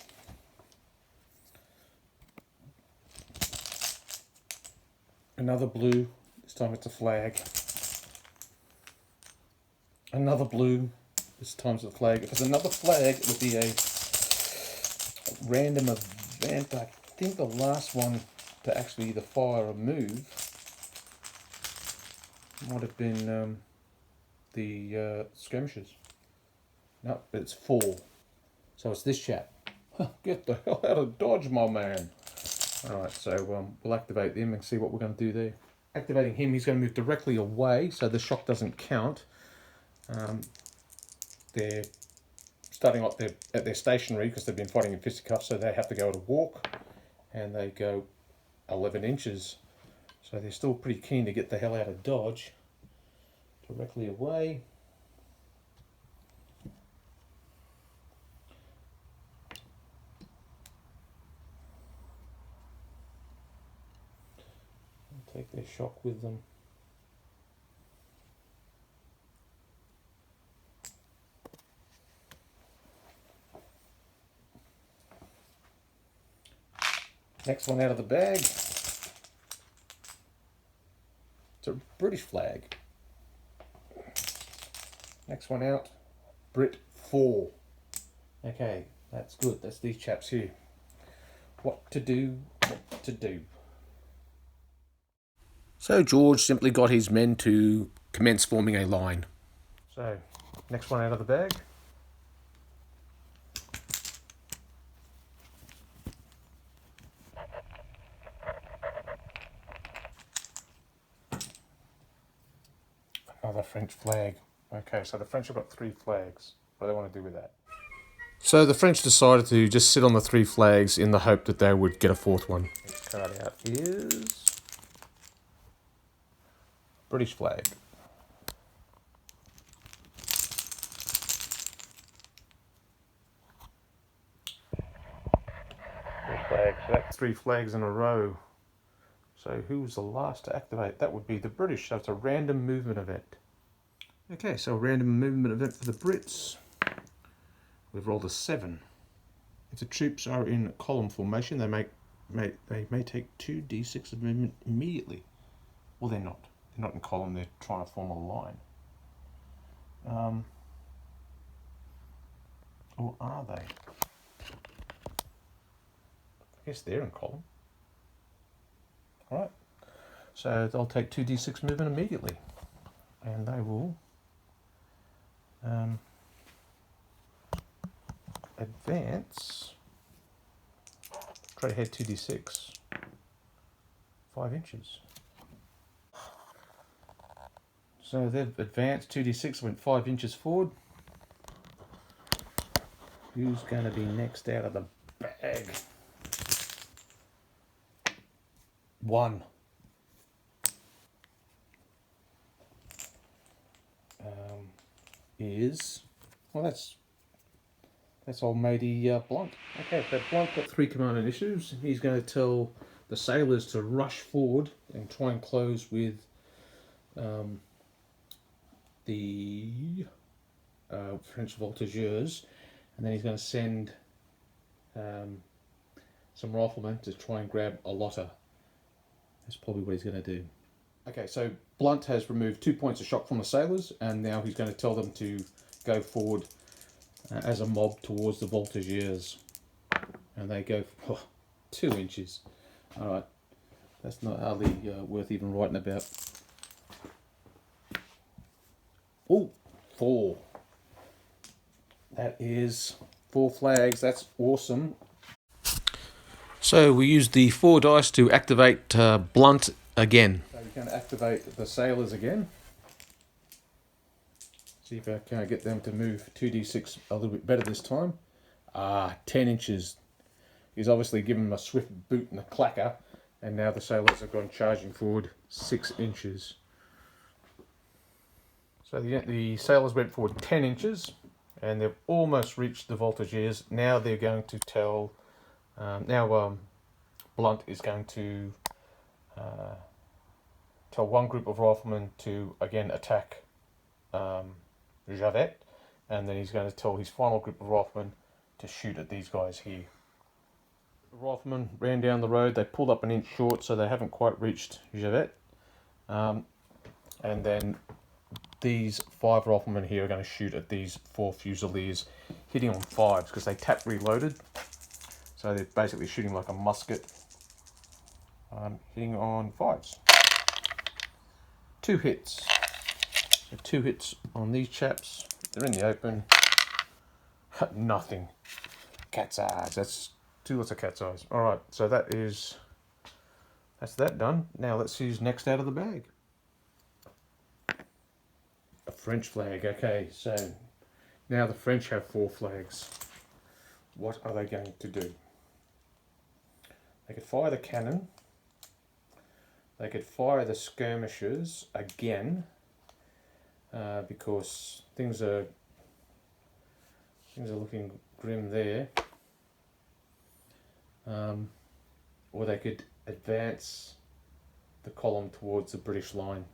Another blue, this time it's a flag. Another blue, this time it's a flag. If it's another flag, it would be a random event. I think the last one to actually either fire or move might have been the skirmishes. No, it's 4. So it's this chap. Get the hell out of Dodge, my man. Alright, so we'll activate them and see what we're going to do there. Activating him, he's going to move directly away, so the shock doesn't count. They're starting off at their stationary because they've been fighting in fisticuffs, so they have to go at a walk, and they go 11 inches. So they're still pretty keen to get the hell out of Dodge. Directly away. Take their shock with them. Next one out of the bag. It's a British flag. Next one out, Brit 4. Okay, that's good. That's these chaps here. What to do, what to do. So George simply got his men to commence forming a line. So, next one out of the bag. Another French flag. Okay, so the French have got 3 flags. What do they want to do with that? So the French decided to just sit on the 3 flags in the hope that they would get a 4th one. Next card out is British flag. So that's 3 flags in a row. So who was the last to activate? That would be the British. So it's a random movement event. Okay, so a random movement event for the Brits. We've rolled a 7. If the troops are in column formation, they may take 2d6 of movement immediately. Well, they're not. They're not in column. They're trying to form a line. Or are they? I guess they're in column. All right. So they'll take 2d6 movement immediately, and they will advance. Try to head 2d6, 5 inches. So they've advanced 2d6, went 5 inches forward. Who's going to be next out of the bag? 1. Is, well, that's old matey Blunt. Okay, so Blunt got 3 command initiatives. He's going to tell the sailors to rush forward and try and close with the French voltigeurs, and then he's going to send some riflemen to try and grab Alotta. That's probably what he's going to do. Okay, so Blunt has removed 2 points of shock from the sailors, and now he's going to tell them to go forward as a mob towards the voltigeurs. And they go 2 inches. Alright, that's not hardly worth even writing about. Oh, 4. That is 4 flags. That's awesome. So we used the 4 dice to activate Blunt again. So we're going to activate the sailors again. See if I can get them to move 2d6 a little bit better this time. 10 inches. He's obviously given them a swift boot and a clacker, and now the sailors have gone charging forward 6 inches. So the sailors went forward 10 inches, and they've almost reached the voltigeurs. Now they're going to tell... Blunt is going to tell one group of riflemen to again attack Javet, and then he's going to tell his final group of riflemen to shoot at these guys here. The riflemen ran down the road, they pulled up an inch short, so they haven't quite reached Javet. And then these 5 riflemen here are going to shoot at these 4 Fusiliers, hitting on 5s because they tap reloaded. So they're basically shooting like a musket, hitting on 5s. 2 hits. So 2 hits on these chaps. They're in the open. Nothing. Cat's eyes. That's 2 lots of cat's eyes. Alright, so that's that done. Now let's see who's next out of the bag. A French flag. Okay, so now the French have 4 flags. What are they going to do? They could fire the cannon. They could fire the skirmishers again, because things are looking grim there. Or they could advance the column towards the British line.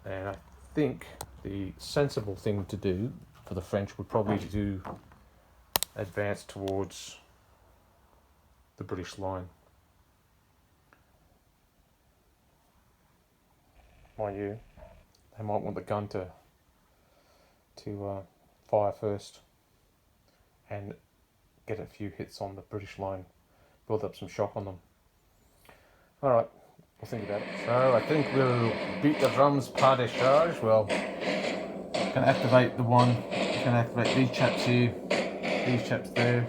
And I think the sensible thing to do for the French would probably to advance towards the British line. Mind you, they might want the gun to fire first and get a few hits on the British line, build up some shock on them. Alright, we'll think about it. So I think we'll beat the drums pas de charge. Well, can activate the one, can activate these chaps here, these chaps there.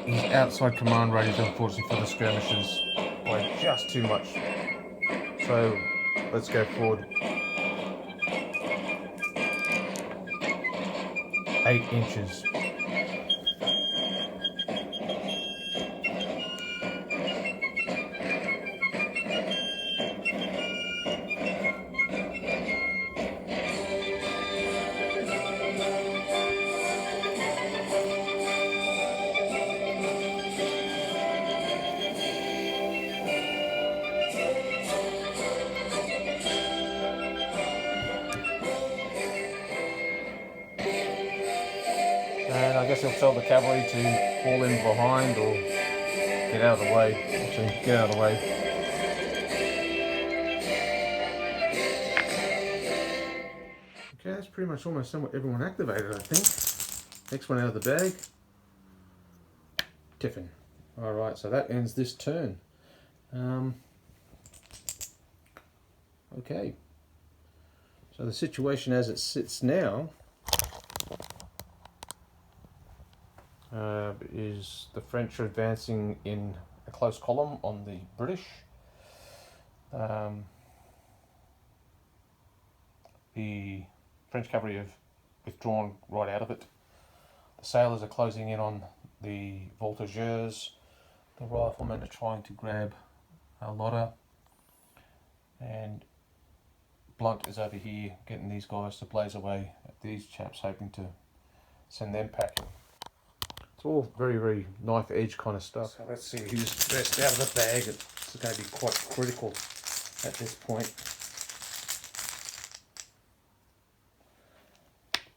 His outside command rate is unfortunately for the skirmishers by just too much. So let's go forward. 8 inches. And I guess he'll tell the cavalry to fall in behind or get out of the way. Actually, get out of the way. Okay, that's pretty much almost somewhat everyone activated, I think. Next one out of the bag. Tiffin. Alright, so that ends this turn. Okay. So the situation as it sits now is the French are advancing in a close column on the British. The French cavalry have withdrawn right out of it. The sailors are closing in on the voltigeurs. The riflemen are trying to grab Alotta, and Blunt is over here getting these guys to blaze away at these chaps, hoping to send them packing. It's all very, very knife edge kind of stuff. So let's see who's best out of the bag. It's going to be quite critical at this point.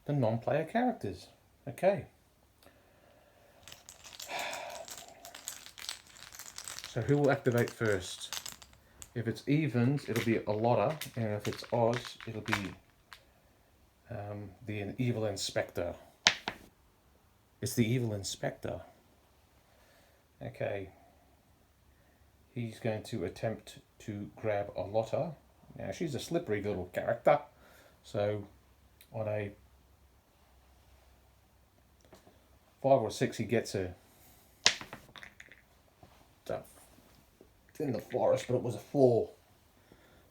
The non-player characters. Okay. So who will activate first? If it's evens, it'll be Alotta, and if it's odds, it'll be the evil inspector. It's the evil inspector. Okay. He's going to attempt to grab Alotta. Now she's a slippery little character, so on a 5 or 6 he gets her. It's in the forest, but it was a 4.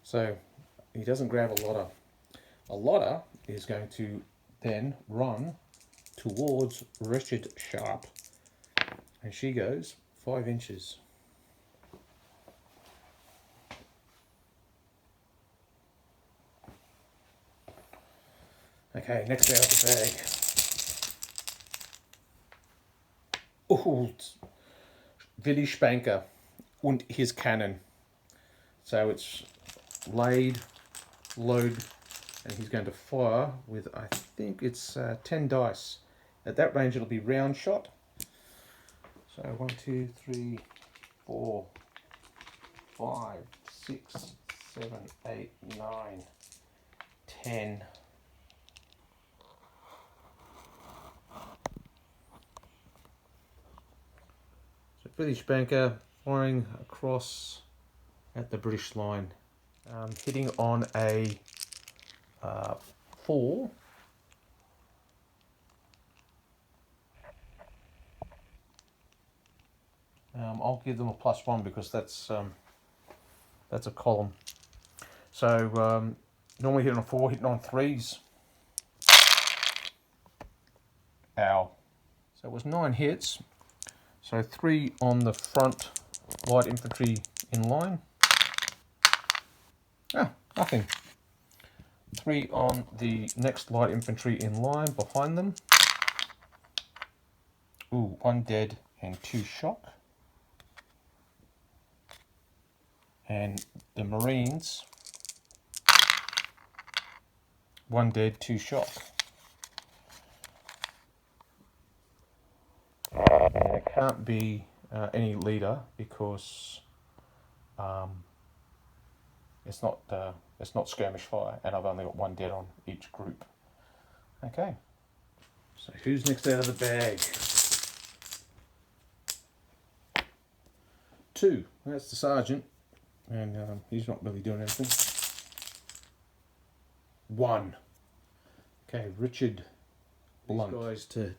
So he doesn't grab Alotta. Alotta is going to then run towards Richard Sharp, and she goes 5 inches. Okay, next out of the bag. Und Willi Spanker und his cannon. So it's laid, load, and he's going to fire with, I think it's 10 dice. At that range it'll be round shot. So 1, 2, 3, 4, 5, 6, 7, 8, 9, 10. So Billy Spanker firing across at the British line, hitting on a 4. I'll give them a +1 because that's a column. So normally hitting on 4, hitting on 3s. Ow. So it was 9 hits. So 3 on the front light infantry in line. Ah, nothing. 3 on the next light infantry in line behind them. Ooh, 1 dead and 2 shock. And the Marines, 1 dead, 2 shock. And it can't be any leader because it's not skirmish fire, and I've only got 1 dead on each group. Okay, so who's next out of the bag? 2. That's the sergeant, and he's not really doing anything. 1. Okay, Richard Blunt. These guys to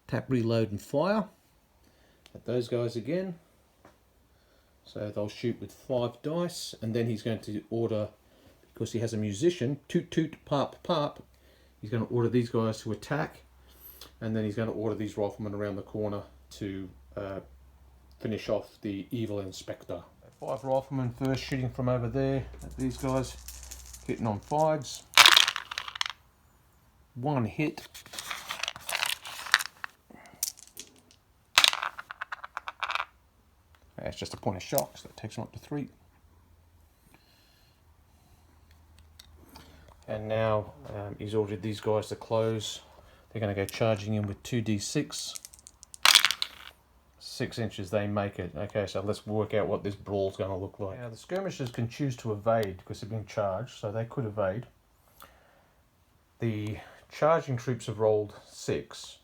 tap, reload, and fire at those guys again. So they'll shoot with 5 dice, and then he's going to order, because he has a musician, toot toot, pop pop, he's going to order these guys to attack, and then he's going to order these riflemen around the corner to finish off the evil inspector. 5 riflemen first, shooting from over there at these guys, hitting on 5s. 1 hit. It's just a point of shock, so that takes them up to 3. And now he's ordered these guys to close. They're going to go charging in with 2d6. 6 inches, they make it. Okay, so let's work out what this brawl's going to look like. Now the skirmishers can choose to evade because they're being charged, so they could evade. The charging troops have rolled 6.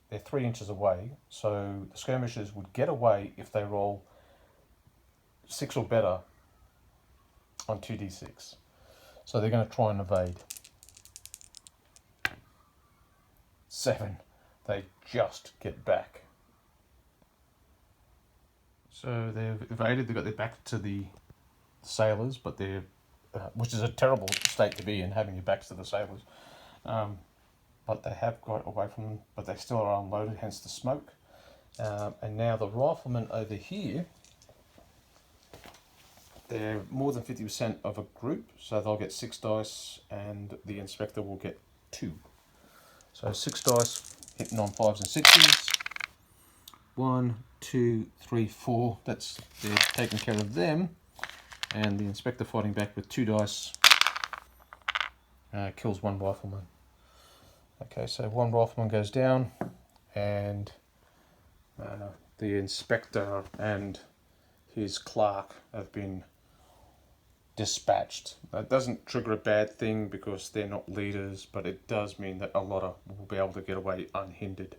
They're 3 inches away, so the skirmishers would get away if they roll 6 or better on 2d6. So they're going to try and evade. 7. They just get back. So they've evaded, they've got their back to the sailors, but they're, which is a terrible state to be in, having your backs to the sailors. But they have got away from them, but they still are unloaded, hence the smoke. And now the riflemen over here, they're more than 50% of a group, so they'll get 6 dice, and the inspector will get 2. So 6 dice, hitting on 5s and 6s. 1, 2, 3, 4. That's, they're taking care of them, and the inspector fighting back with 2 dice kills 1 rifleman. Okay, so 1 rifleman goes down, and the inspector and his clerk have been dispatched. That doesn't trigger a bad thing because they're not leaders, but it does mean that Alotta will be able to get away unhindered.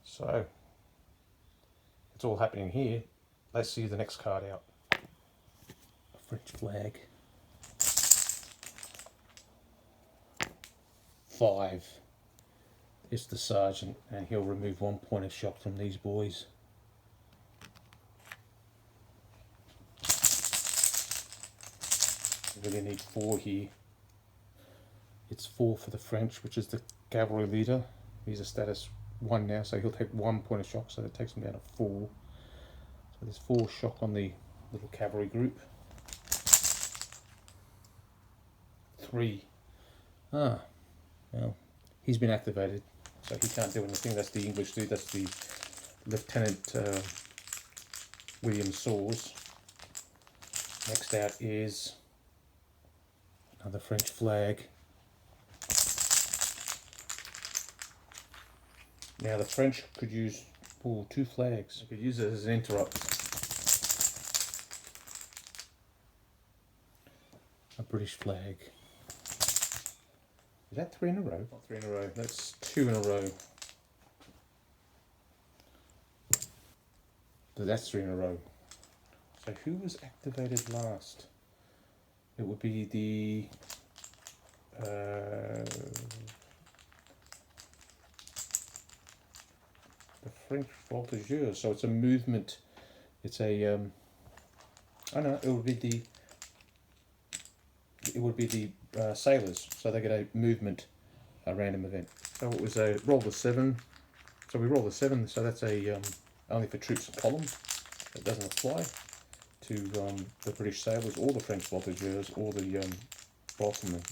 So it's all happening here. Let's see the next card out. A French flag. 5. It's the sergeant, and he'll remove 1 point of shock from these boys. Really need 4 here. It's 4 for the French, which is the cavalry leader. He's a status 1 now, so he'll take 1 point of shock, so that takes him down to 4. So there's 4 shock on the little cavalry group. 3. Ah, well, he's been activated, so he can't do anything. That's the English dude, that's the Lieutenant William Saws. Next out is another French flag. Now the French could use two flags. They could use it as an interrupt. A British flag. Is that 3 in a row? Not 3 in a row, that's 2 in a row. So that's 3 in a row. So who was activated last? It would be the French voltigeurs. So it's a movement. It's a oh no, it would be the sailors. So they get a movement, a random event. So it was a roll the 7. So we roll the 7. So that's a only for troops and columns. It doesn't apply to the British sailors or the French voltigeurs or the riflemen.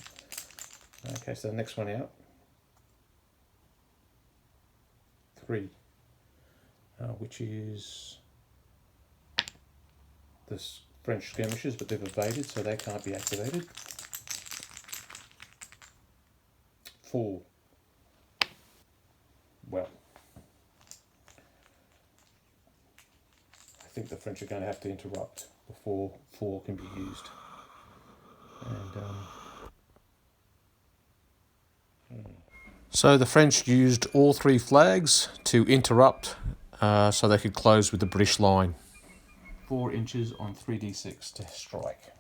Okay, so the next one out. 3, which is the French skirmishers, but they've evaded, so they can't be activated. 4. Well, I think the French are going to have to interrupt before 4 can be used. And so the French used all 3 flags to interrupt, so they could close with the British line. 4 inches on 3d6 to strike.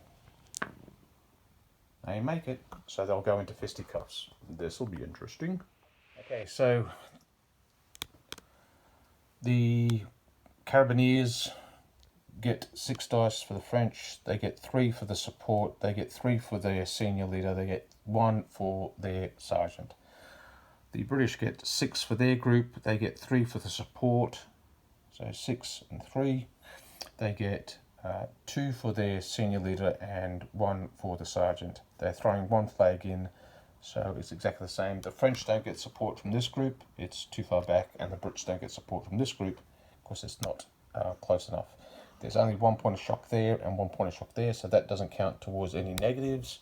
They make it, so they'll go into fisticuffs. This will be interesting. Okay, so the Carabiniers get 6 dice for the French, they get 3 for the support, they get 3 for their senior leader, they get 1 for their sergeant. The British get 6 for their group, they get 3 for the support, so 6 and 3. They get 2 for their senior leader and 1 for the sergeant. They're throwing 1 flag in, so it's exactly the same. The French don't get support from this group, it's too far back, and the Brits don't get support from this group because it's not close enough. There's only 1 point of shock there and 1 point of shock there, so that doesn't count towards any negatives.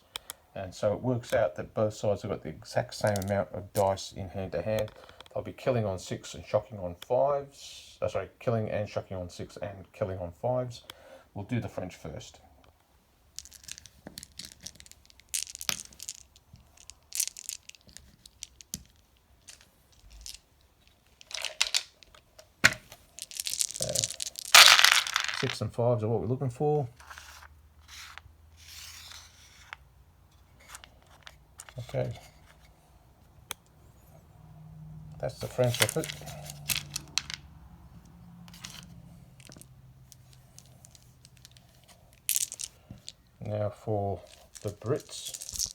And so it works out that both sides have got the exact same amount of dice in hand to hand. They'll be killing on 6 and shocking on 5s. Killing and shocking on 6 and killing on 5s. We'll do the French first. So 6 and 5s are what we're looking for. Okay. That's the French effort. Now for the Brits.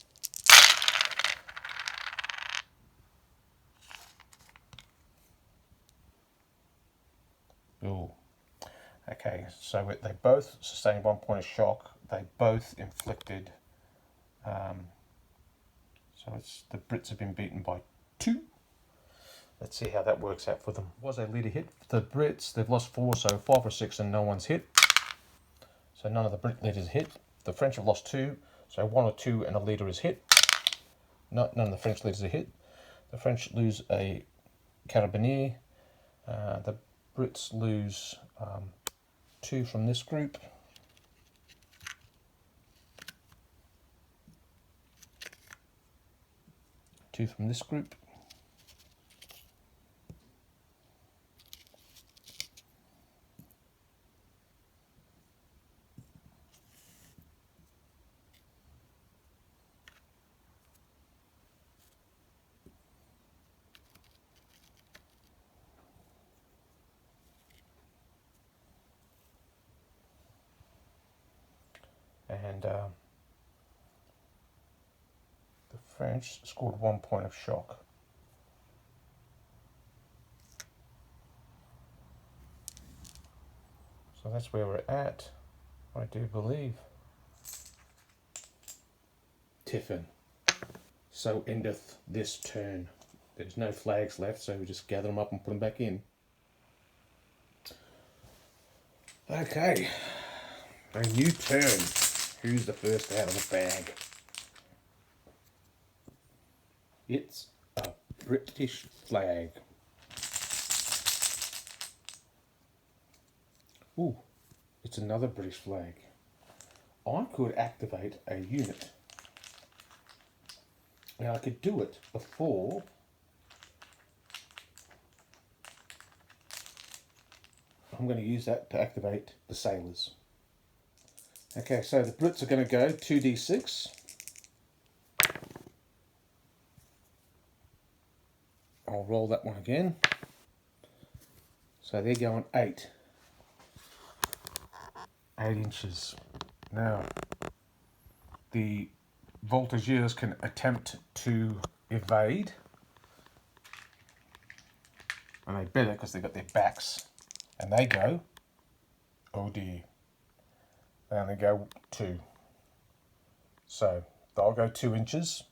Ooh. Okay, so they both sustained 1 point of shock. They both inflicted. So the Brits have been beaten by 2. Let's see how that works out for them. Was a leader hit? The Brits, they've lost 4, so 5 or 6 and no one's hit. So none of the Brit leaders hit. The French have lost 2, so 1 or 2 and a leader is hit. None of the French leaders are hit. The French lose a carabinier. The Brits lose 2 from this group. Two from this group. And the French scored 1 point of shock. So that's where we're at, I do believe. Tiffin. So endeth this turn. There's no flags left, so we just gather them up and put them back in. Okay, a new turn. Who's the first out of the bag? It's a British flag. Ooh, it's another British flag. I could activate a unit. Now I could do it before I'm going to use that to activate the sailors. Okay, so the Brits are going to go 2d6. I'll roll that one again. So they're going 8. 8 inches. Now, the voltigeurs can attempt to evade. And they better because they've got their backs. And they go, oh dear. They only go 2. So they'll go 2 inches.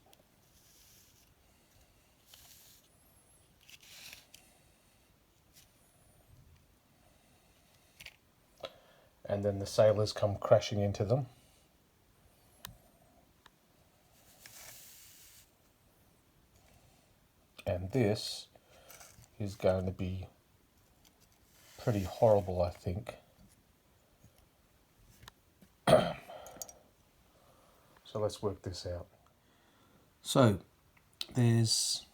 And then the sailors come crashing into them. And this is going to be pretty horrible, I think. So let's work this out. So there's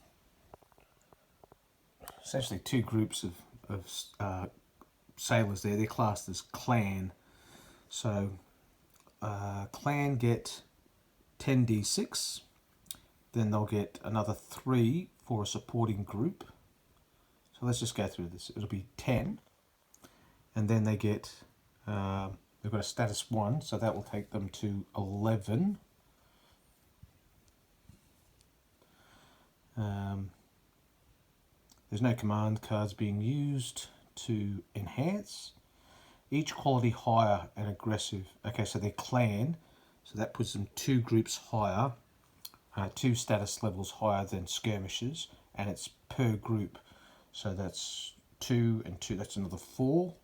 essentially 2 groups of sailors there. They're classed as clan. So clan get 10d6. Then they'll get another 3 for a supporting group. So let's just go through this. It'll be 10. And then they get, they've got a status 1, so that will take them to 11. There's no command cards being used to enhance. Each quality higher and aggressive. Okay, so they're clan, so that puts them 2 groups higher, 2 status levels higher than skirmishers, and it's per group. So that's 2 and 2, that's another 4.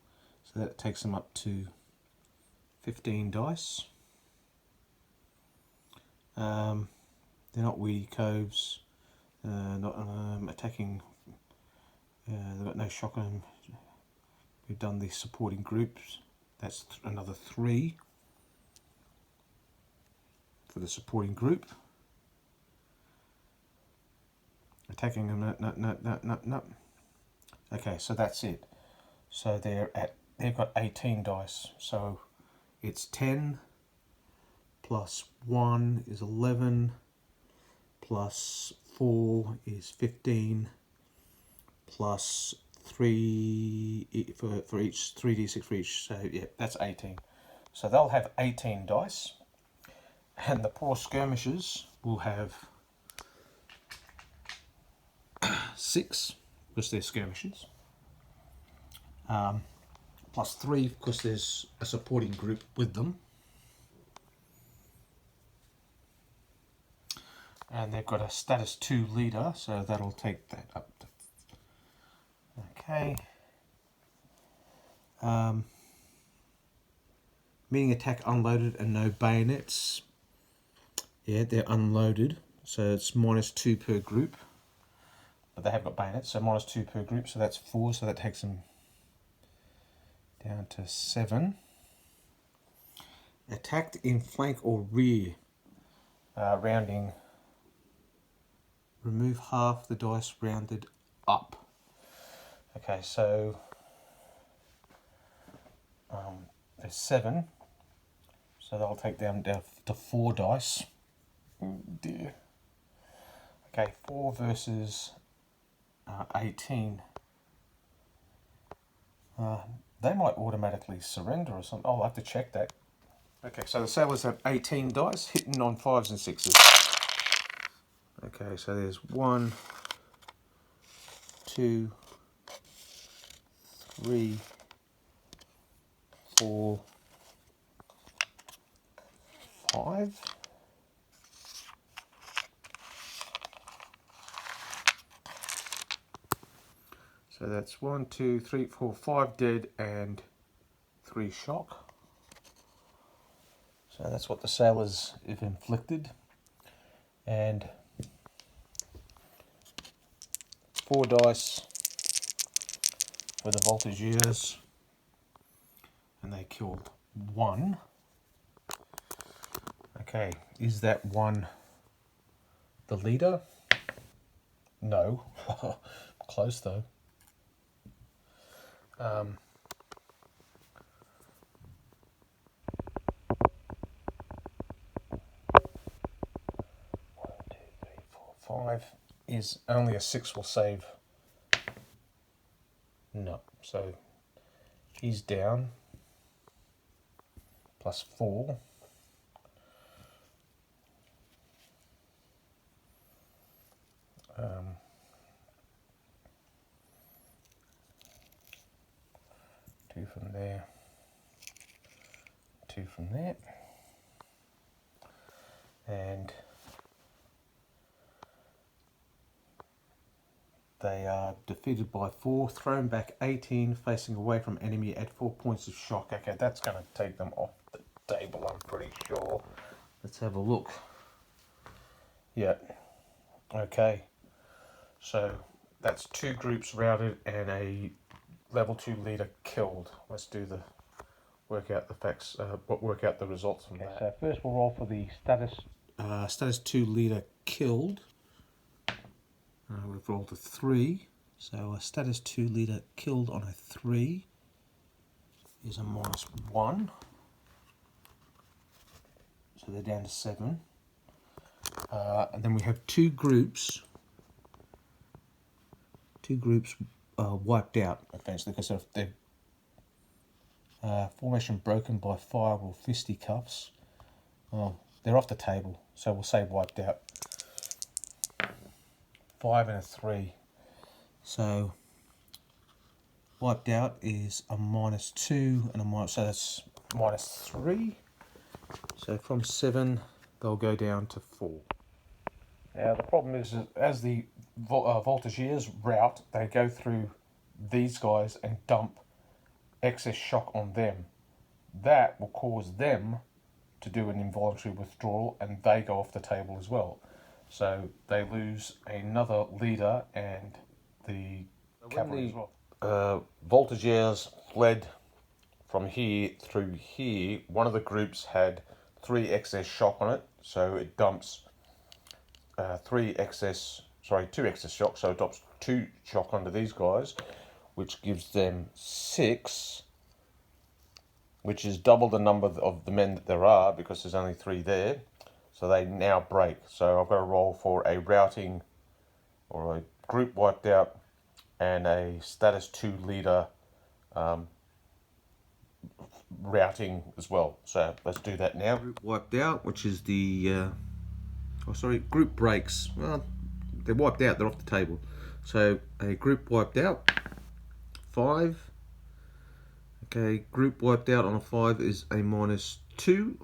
So that takes them up to 15 dice. They're not weedy coves, not attacking, they've got no shock on them. We've done the supporting groups, that's another 3 for the supporting group. Attacking them, no. Okay, so that's it. So they've got 18 dice. So it's 10 plus 1 is 11 plus 4 is 15 plus 3 for each, 3d6 for each. So yeah, that's 18. So they'll have 18 dice, and the poor skirmishers will have 6 because they're skirmishers, plus 3 because there's a supporting group with them, and they've got a status 2 leader, so that'll take that up to, okay. Meaning attack unloaded and no bayonets. Yeah, they're unloaded, so it's -2 per group. But they have got bayonets, so -2 per group, so that's 4, so that takes them down to 7. Attacked in flank or rear, rounding, remove half the dice rounded up. Okay, so there's 7, so they'll take them down to 4 dice. Oh dear. Okay, 4 versus 18. They might automatically surrender or something. I'll have to check that. Okay, so the sailors have 18 dice, hitting on 5s and 6s. Okay, so there's 1, 2, 3, 4, 5. So that's 1, 2, 3, 4, 5 dead and 3 shock. So that's what the sailors have inflicted. And 4 dice for the voltigeurs, and they killed 1. Okay, is that 1 the leader? No. Close though. 1, 2, 3, 4, 5 is only a 6 will save. No, so he's down. Plus 4. Two from there. 2 from there. And they are defeated by 4, thrown back 18, facing away from enemy at 4 points of shock. Okay, that's going to take them off the table, I'm pretty sure. Let's have a look. Yeah. Okay. So that's 2 groups routed and a level 2 leader killed. Let's do the work out the facts. Work out the results from that. So first we'll roll for the status. Status 2 leader killed. We've rolled a 3, so a status 2 leader killed on a 3 is a -1. So they're down to 7. And then we have 2 groups. 2 groups wiped out, essentially, because of their formation broken by fire or fisticuffs. Well, they're off the table, so we'll say wiped out. 5 and a 3. So wiped out is a -2 and a minus, so that's -3. So from 7 they'll go down to 4. Now the problem is as the voltigeurs route, they go through these guys and dump excess shock on them. That will cause them to do an involuntary withdrawal and they go off the table as well. So they lose another leader and the cavalry as well. Voltigeurs fled from here through here. One of the groups had 3 excess shock on it, so it dumps 2 excess shock, so it drops 2 shock onto these guys, which gives them 6, which is double the number of the men that there are because there's only 3 there. So they now break. So I've got to roll for a routing or a group wiped out and a status 2 leader routing as well. So let's do that now. Group wiped out, which is the group breaks. Well, they're wiped out, they're off the table. So a group wiped out, 5. Okay, group wiped out on a 5 is a -2.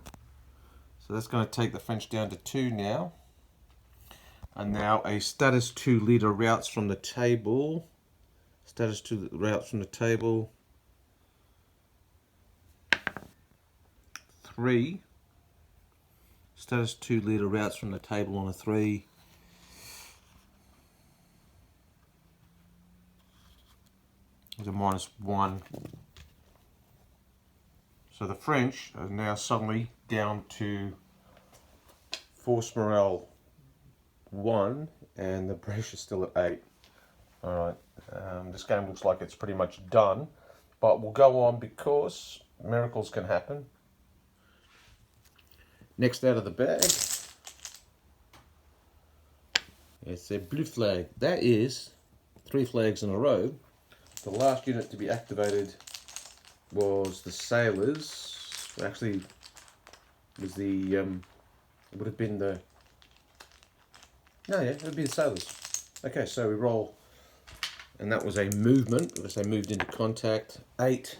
So that's going to take the French down to 2 now. And now a status 2 leader routes from the table. Status 2 routes from the table. 3. Status 2 leader routes from the table on a 3. There's a -1. So the French are now suddenly down to force morale 1 and the British are still at 8. Alright, this game looks like it's pretty much done, but we'll go on because miracles can happen. Next out of the bag, it's a blue flag. That is 3 flags in a row. The last unit to be activated was the sailors. Actually, it was the it would have been the it would be the sailors. Okay, so we roll, and that was a movement because they moved into contact. 8.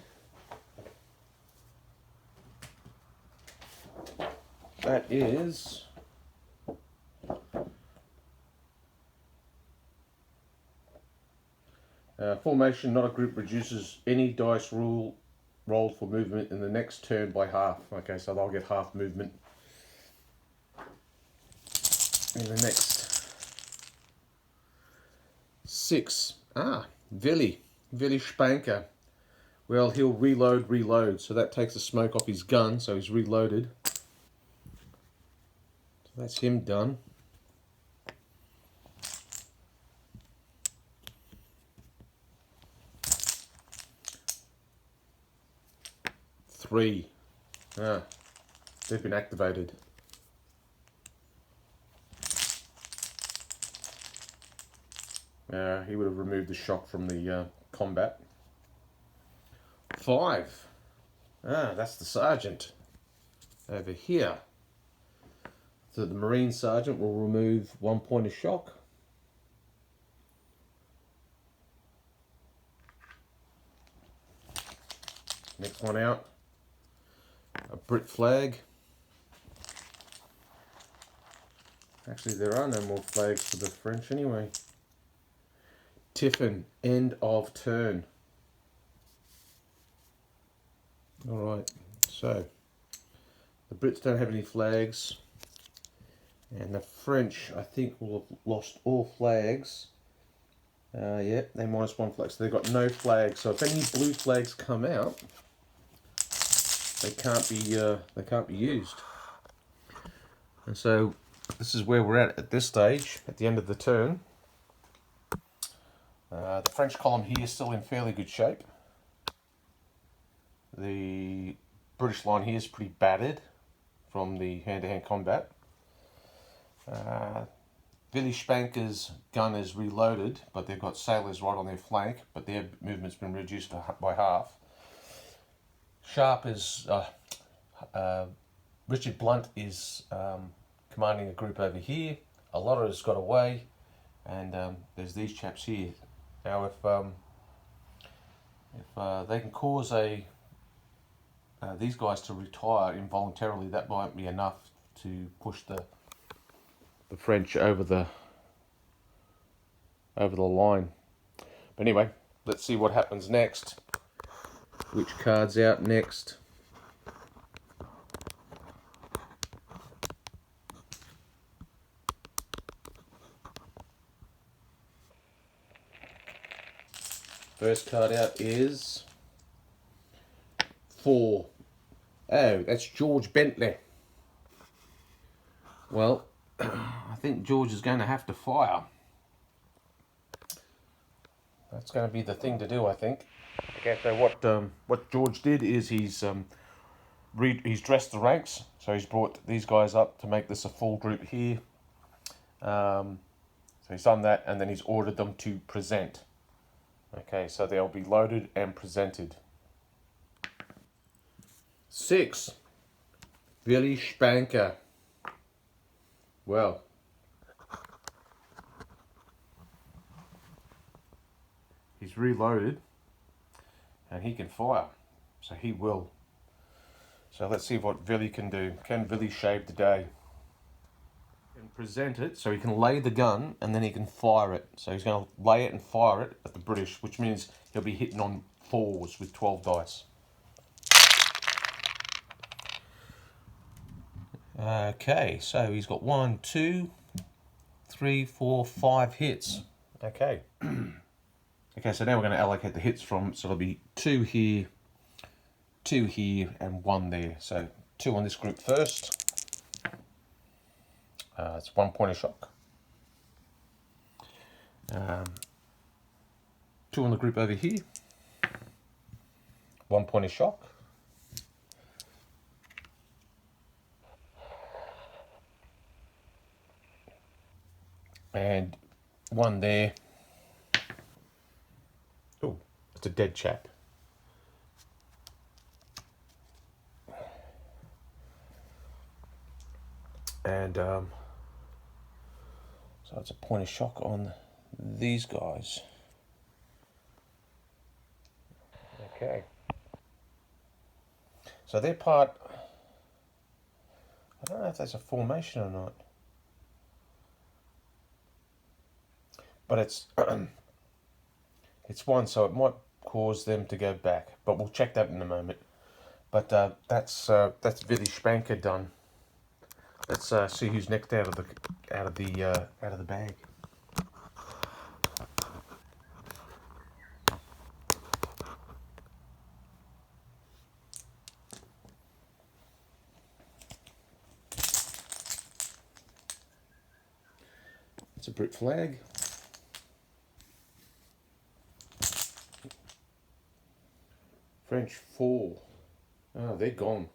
That is Formation, not a group, reduces any dice rolled for movement in the next turn by half. Okay, so they'll get half movement in the next 6. Willy Spanker. Well, he'll reload. So that takes the smoke off his gun, so he's reloaded. So that's him done. Three. They've been activated. He would have removed the shock from the combat. 5. That's the sergeant over here. So the Marine sergeant will remove 1 point of shock. Next one out. A Brit flag. Actually, there are no more flags for the French anyway. Tiffin, end of turn. Alright, so the Brits don't have any flags, and the French, I think, will have lost all flags. Yeah, they -1 flag, so they've got no flags. So if any blue flags come out, they can't be used. And so this is where we're at this stage, at the end of the turn. The French column here is still in fairly good shape. The British line here is pretty battered from the hand-to-hand combat. Willy Spanker's gun is reloaded, but they've got sailors right on their flank, but their movement's been reduced by half. Sharp is... Richard Blunt is commanding a group over here. Alotta has got away, and there's these chaps here. Now, if they can cause these guys to retire involuntarily, that might be enough to push the French over the line. But anyway, let's see what happens next. Which card's out next? First card out is 4. Oh, that's George Bentley. Well, I think George is going to have to fire. That's going to be the thing to do, I think. Okay, so what George did is he's dressed the ranks. So he's brought these guys up to make this a full group here. So he's done that, and then he's ordered them to present. Okay, so they'll be loaded and presented. 6. Willy Spanker. Well, he's reloaded and he can fire, so he will. So let's see what Willy can do. Can Willy shave the day? And present it, so he can lay the gun and then he can fire it. So he's going to lay it and fire it at the British, which means he'll be hitting on 4s with 12 dice. Okay, so he's got 1, 2, 3, 4, 5 hits. Okay. Okay, so now we're going to allocate the hits from, so it'll be 2 here, 2 here, and 1 there. So 2 on this group first. It's 1 point of shock. 2 on the group over here. 1 point of shock. And 1 there. Oh, it's a dead chap. And so it's a point of shock on these guys. Okay. So they're part, I don't know if that's a formation or not. But it's It's 1, so it might cause them to go back, but we'll check that in a moment. But that's Willy Spanker done. Let's see who's next out of the bag. It's a Brit flag. French 4. Oh, they're gone.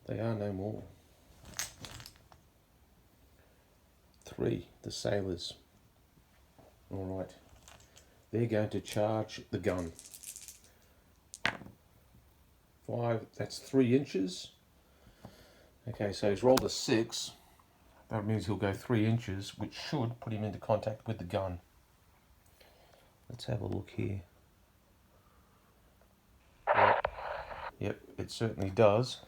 They are no more. 3, the sailors. All right. They're going to charge the gun. 5, that's 3 inches. Okay, so he's rolled a 6. That means he'll go 3 inches, which should put him into contact with the gun. Let's have a look here. Yep, it certainly does.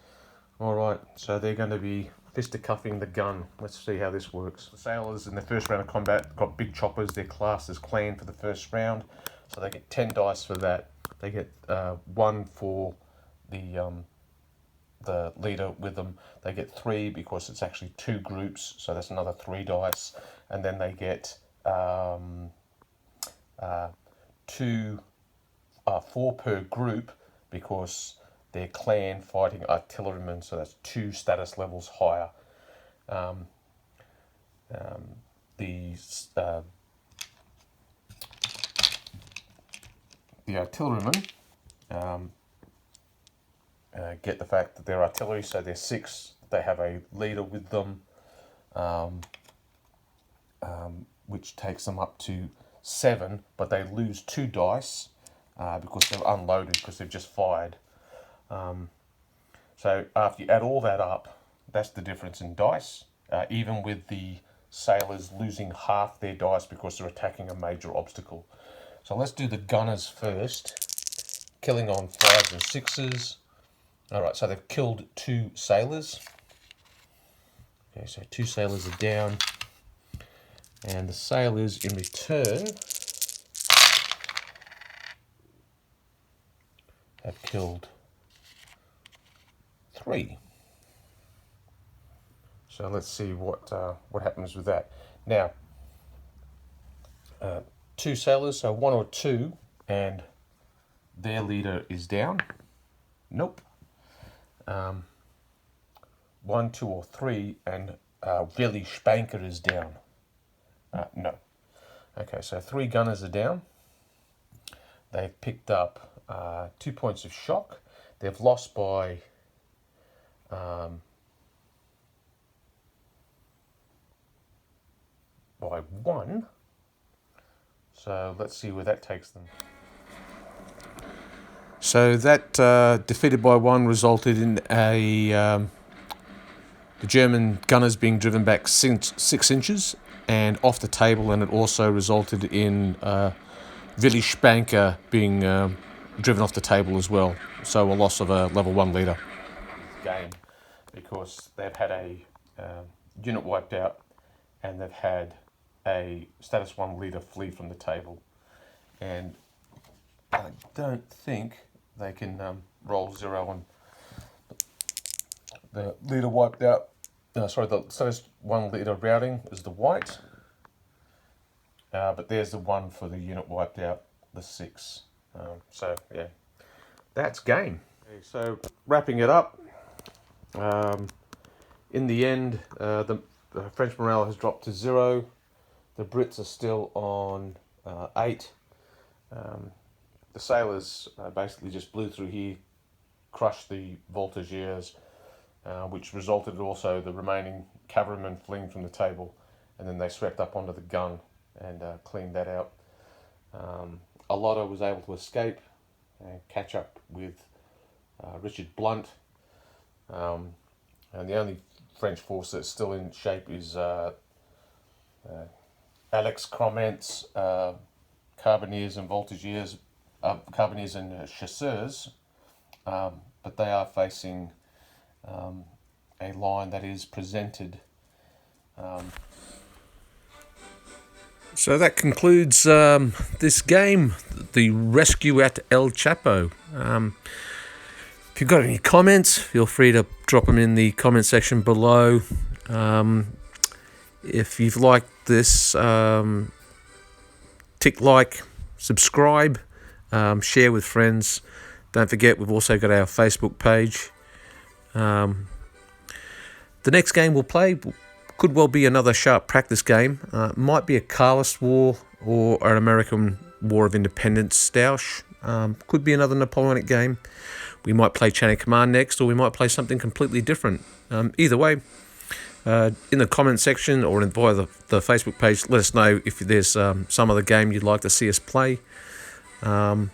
Alright, so they're going to be fisticuffing the gun. Let's see how this works. The sailors in the first round of combat got big choppers. They're classed as clan for the first round, so they get 10 dice for that. They get 1 for the leader with them. They get 3 because it's actually 2 groups, so that's another 3 dice. And then they get 4 per group because they're clan fighting artillerymen, so that's 2 status levels higher. The artillerymen get the fact that they're artillery, so they're 6. They have a leader with them, which takes them up to 7, but they lose 2 dice because they're unloaded, because they've just fired. So after you add all that up, that's the difference in dice, even with the sailors losing half their dice because they're attacking a major obstacle. So let's do the gunners first, killing on 5s and 6s. Alright, so they've killed 2 sailors. Okay, so 2 sailors are down. And the sailors in return have killed 3. So let's see what happens with that. Now, 2 sailors, so 1 or 2, and their leader is down. Nope. 1, 2, or 3, and Willy Spanker is down. No. Okay, so 3 gunners are down. They've picked up 2 points of shock. They've lost by 1. So let's see where that takes them. So that defeated by 1 resulted in the German gunners being driven back 6 inches and off the table, and it also resulted in Willy Spanker being driven off the table as well. So a loss of a level 1 leader. Game, because they've had a unit wiped out, and they've had a status 1 leader flee from the table, and I don't think they can roll 0 on the leader wiped out. No, sorry, the status 1 leader routing is the white, but there's the 1 for the unit wiped out, the 6. So yeah, that's game. Okay, so wrapping it up, in the end, the French morale has dropped to 0. The Brits are still on 8. The sailors basically just blew through here, crushed the voltigeurs, which resulted also the remaining cavalrymen fleeing from the table, and then they swept up onto the gun and cleaned that out. Alotta was able to escape and catch up with Richard Blunt, and the only French force that's still in shape is Alex Croment's carbineers and voltigeurs, carbineers and chasseurs, but they are facing a line that is presented So that concludes this game, the Rescue at El Chappo. If you've got any comments, feel free to drop them in the comment section below. If you've liked this, tick like, subscribe, share with friends. Don't forget, we've also got our Facebook page. The next game we'll play could well be another sharp practice game. Might be a Carlist War or an American War of Independence stoush. Could be another Napoleonic game. We might play Chain of Command next, or we might play something completely different. Either way, in the comment section or via the Facebook page, let us know if there's some other game you'd like to see us play. And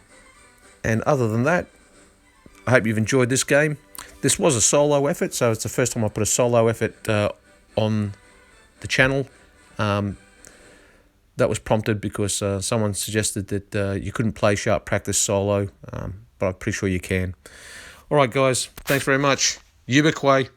other than that, I hope you've enjoyed this game. This was a solo effort, so it's the first time I put a solo effort on the channel. That was prompted because someone suggested that you couldn't play sharp practice solo, but I'm pretty sure you can. All right, guys, thanks very much. Ubiquay.